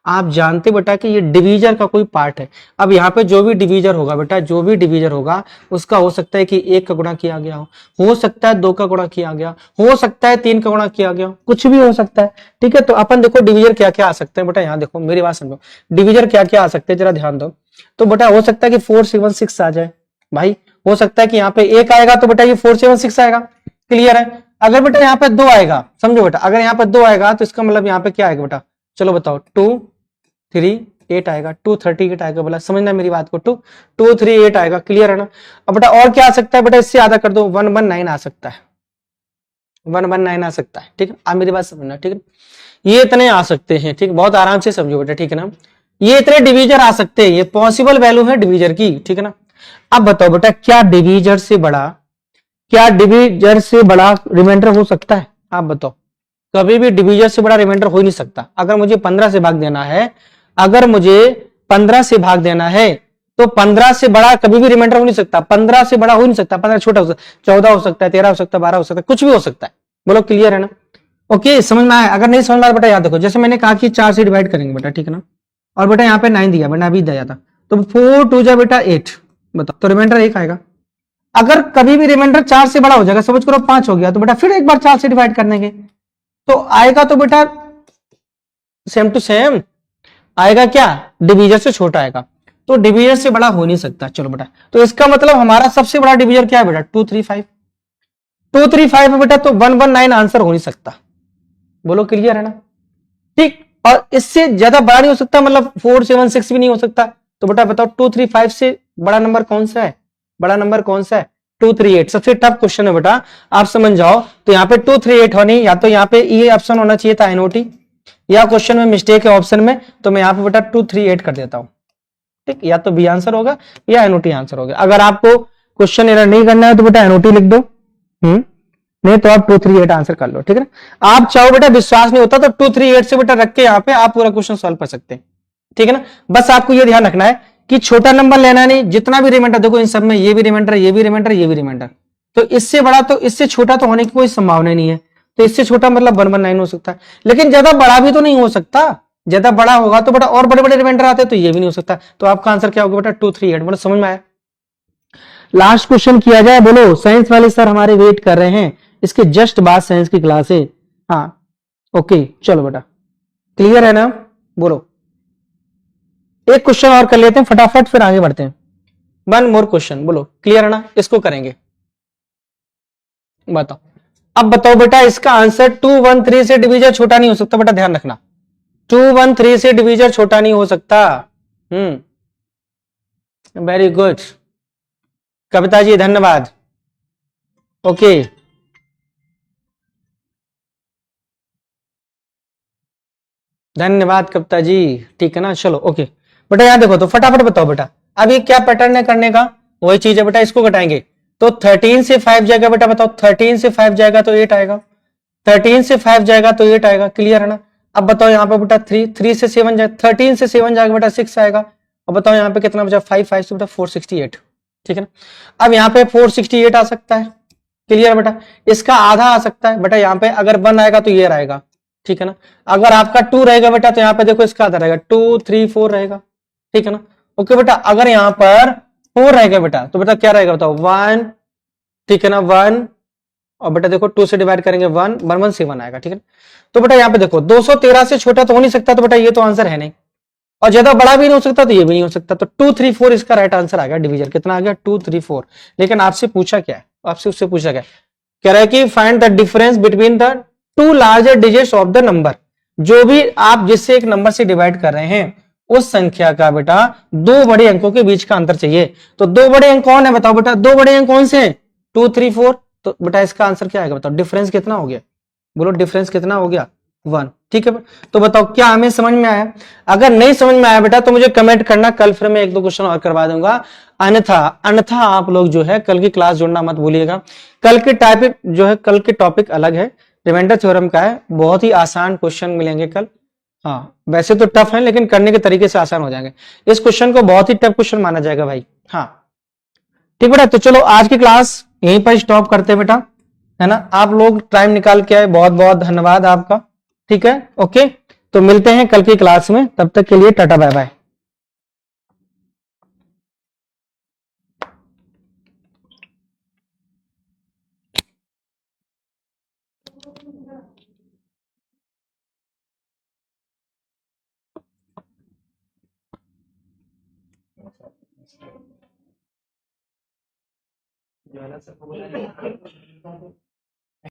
आप जानते बेटा कि ये डिवीजर का कोई पार्ट है। अब यहाँ पे जो भी डिवीजर होगा बेटा, जो भी डिवीजर होगा उसका हो सकता है कि 1 का गुणा किया गया हो सकता है 2 का गुणा किया गया, हो सकता है 3 का गुणा किया गया, कुछ भी हो सकता है। ठीक है, तो अपन देखो डिवीजर क्या क्या आ सकते हैं बेटा। यहाँ देखो मेरी बात समझो, डिवीजर क्या क्या आ सकते हैं जरा ध्यान दो। तो बेटा हो सकता है कि 476 आ जाए भाई, हो सकता है कि यहाँ पे 1 आएगा तो बेटा ये 476 आएगा। क्लियर है? अगर बेटा यहाँ पे 2 आएगा, समझो बेटा, अगर यहाँ पे 2 आएगा तो इसका मतलब यहाँ पे क्या आएगा बेटा? चलो बताओ, 2 3 8 आएगा, 238 आएगा। बोला समझना मेरी बात को, 238 आएगा। क्लियर है ना? अब बेटा और क्या आ सकता है बेटा? इससे आधा कर दो, 119 आ सकता है, 119 आ सकता है। ठीक है, आप मेरी बात समझना। ठीक है, ये इतने आ सकते हैं। ठीक, बहुत आराम से समझो बेटा। ठीक है ना? ये इतने डिवीजर आ सकते हैं, ये पॉसिबल वैल्यू है डिवीजर की। ठीक है ना? अब बताओ बेटा, क्या डिवीजर से बड़ा, क्या डिवीजर से बड़ा रिमाइंडर हो सकता है? आप बताओ। कभी भी डिवीजर से बड़ा रिमाइंडर हो ही नहीं सकता। अगर मुझे 15 से भाग देना है, अगर मुझे 15 से भाग देना है तो 15 से बड़ा कभी भी रिमाइंडर हो नहीं सकता। 15 से बड़ा हो नहीं सकता, 15 छोटा हो सकता है, 14 हो सकता है, 13 हो सकता है, 12 हो सकता है, कुछ भी हो सकता है। बोलो क्लियर है ना? ओके, समझ में आया? अगर नहीं समझ में आया बेटा याद रखो, जैसे मैंने कहा कि 4 से डिवाइड करेंगे बेटा, ठीक है ना? और बेटा यहाँ पे 9 दिया, मैंने अभी दिया था, तो 4 2 जा बेटा 8, बताओ, तो रिमाइंडर 1 आएगा। अगर कभी भी रिमाइंडर 4 से बड़ा हो जाएगा, समझ करो 5 हो गया, तो बेटा फिर एक बार 4 से डिवाइड कर देंगे, तो आएगा तो बेटा सेम टू सेम आएगा, क्या डिवीजर से छोटा आएगा, तो डिवीजर से बड़ा हो नहीं सकता। चलो बेटा, तो इसका मतलब हमारा सबसे बड़ा डिवीजर क्या है बेटा? 235। 235 है बेटा, तो 119 आंसर हो नहीं सकता। बोलो क्लियर है ना? ठीक, और इससे ज्यादा बड़ा नहीं हो सकता, मतलब 476 भी नहीं हो सकता। तो बेटा बताओ 235 से बड़ा नंबर कौन सा है? बड़ा नंबर कौन सा है? 238। सबसे टफ क्वेश्चन है बेटा, आप समझ जाओ। तो यहाँ पे 238 होनी, या तो यहाँ पे ये ऑप्शन होना चाहिए था एनओटी, या क्वेश्चन में मिस्टेक है ऑप्शन में, तो मैं यहाँ पे बेटा 238 कर देता हूं। ठीक, या तो बी आंसर होगा या एनओटी आंसर होगा। अगर आपको क्वेश्चन एरर नहीं करना है तो बेटा एनओटी लिख दो, नहीं तो आप 238 आंसर कर लो, ठीक है ना? आप चाहो बेटा, विश्वास नहीं होता तो 238 से बेटा रख के यहाँ पे आप पूरा क्वेश्चन सॉल्व कर सकते हैं, ठीक है ना? बस आपको ये ध्यान रखना है कि छोटा नंबर लेना नहीं, जितना भी रिमाइंडर, देखो इन सब में ये भी रिमाइंडर, ये भी रिमाइंडर, ये भी रिमाइंडर, तो इससे बड़ा, तो इससे छोटा तो होने की कोई संभावना नहीं है, तो इससे छोटा मतलब 119 हो सकता है, लेकिन ज्यादा बड़ा भी तो नहीं हो सकता। ज्यादा बड़ा होगा तो बेटा और बड़े बड़े रिमाइंडर आते तो ये भी नहीं हो सकता। तो आपका आंसर क्या होगा बेटा? 238। मतलब समझ में आया? लास्ट क्वेश्चन किया जाए, बोलो। साइंस वाले सर हमारे वेट कर रहे हैं, इसके जस्ट बाद साइंस की क्लास है। हाँ ओके, चलो बेटा क्लियर है ना? बोलो, एक क्वेश्चन और कर लेते हैं फटाफट, फिर आगे बढ़ते हैं। वन मोर क्वेश्चन, बोलो क्लियर है ना? इसको करेंगे, बताओ। अब बताओ बेटा, इसका आंसर 213 से डिवीजर छोटा नहीं हो सकता, बेटा ध्यान रखना, 213 से डिवीजर छोटा नहीं हो सकता। वेरी गुड कविता जी, धन्यवाद। ओके, धन्यवाद कविता जी, ठीक है ना? चलो ओके बेटा, यहां देखो तो फटाफट बताओ बेटा, अब ये क्या पैटर्न है करने का? वही चीज है बेटा, इसको घटाएंगे तो 13 से 5 जाएगा बेटा, बताओ 13 से 5 जाएगा तो 8 आएगा, 13 से 5 जाएगा तो 8 आएगा, क्लियर है ना? अब बताओ यहाँ पे बेटा 3 से 7 जाएगा, 13 से 7 जाएगा बेटा 6 आएगा, और बताओ यहाँ पे कितना बचा? 5 5 से बेटा 468, ठीक है ना? अब यहाँ पे 468 आ सकता है, क्लियर बेटा? इसका आधा आ सकता है बेटा, यहाँ पे अगर 1 आएगा तो ये रहेगा, ठीक है ना? अगर आपका 2 रहेगा बेटा तो यहाँ पे देखो इसका आधा रहेगा, 2 3 4 रहेगा, ठीक है ना? ओके बेटा, अगर यहाँ पर 4 रहेगा बेटा तो बेटा क्या रहेगा बताओ? 1, ठीक है ना? 1, और बेटा देखो 2 से डिवाइड करेंगे 1 1 1 7 आएगा, ठीक है? तो बेटा यहाँ पे देखो 213 से छोटा तो हो नहीं सकता, तो बेटा ये तो आंसर है नहीं, और ज्यादा बड़ा भी नहीं हो सकता, तो ये भी नहीं हो सकता, तो 2 3 4 इसका राइट आंसर आ गया। डिवीजन कितना आ गया? 2 3 4। लेकिन आपसे पूछा क्या है? आपसे उससे पूछा क्या? कह रहा है कि find the difference between the two larger digits of the number. जो भी आप जिससे एक नंबर से डिवाइड कर रहे हैं, उस संख्या का बेटा दो बड़े अंकों के बीच का अंतर चाहिए। तो दो बड़े अंक कौन है बताओ बेटा? दो बड़े अंक कौन से हैं? 2 3 4। तो बेटा इसका आंसर क्या आएगा बताओ? डिफरेंस कितना हो गया? बोलो डिफरेंस कितना हो गया? 1, ठीक है। तो बताओ क्या हमें समझ में आया? अगर नहीं समझ में आया बेटा तो मुझे कमेंट करना, कल फिर मैं एक दो क्वेश्चन और करवा दूंगा। अन्यथा अन्यथा आप लोग जो है कल की क्लास जुड़ना मत भूलिएगा। कल के टॉपिक जो है, कल के टॉपिक अलग है, रिमाइंडर थ्योरम का है, बहुत ही आसान क्वेश्चन मिलेंगे कल। हाँ वैसे तो टफ है, लेकिन करने के तरीके से आसान हो जाएंगे। इस क्वेश्चन को बहुत ही टफ क्वेश्चन माना जाएगा भाई। हाँ ठीक बेटा, तो चलो आज की क्लास यहीं पर स्टॉप करते हैं बेटा, है ना? आप लोग टाइम निकाल के आए, बहुत बहुत धन्यवाद आपका, ठीक है? ओके, तो मिलते हैं कल की क्लास में, तब तक के लिए टाटा बाय बाय। जो है ना सबको बोला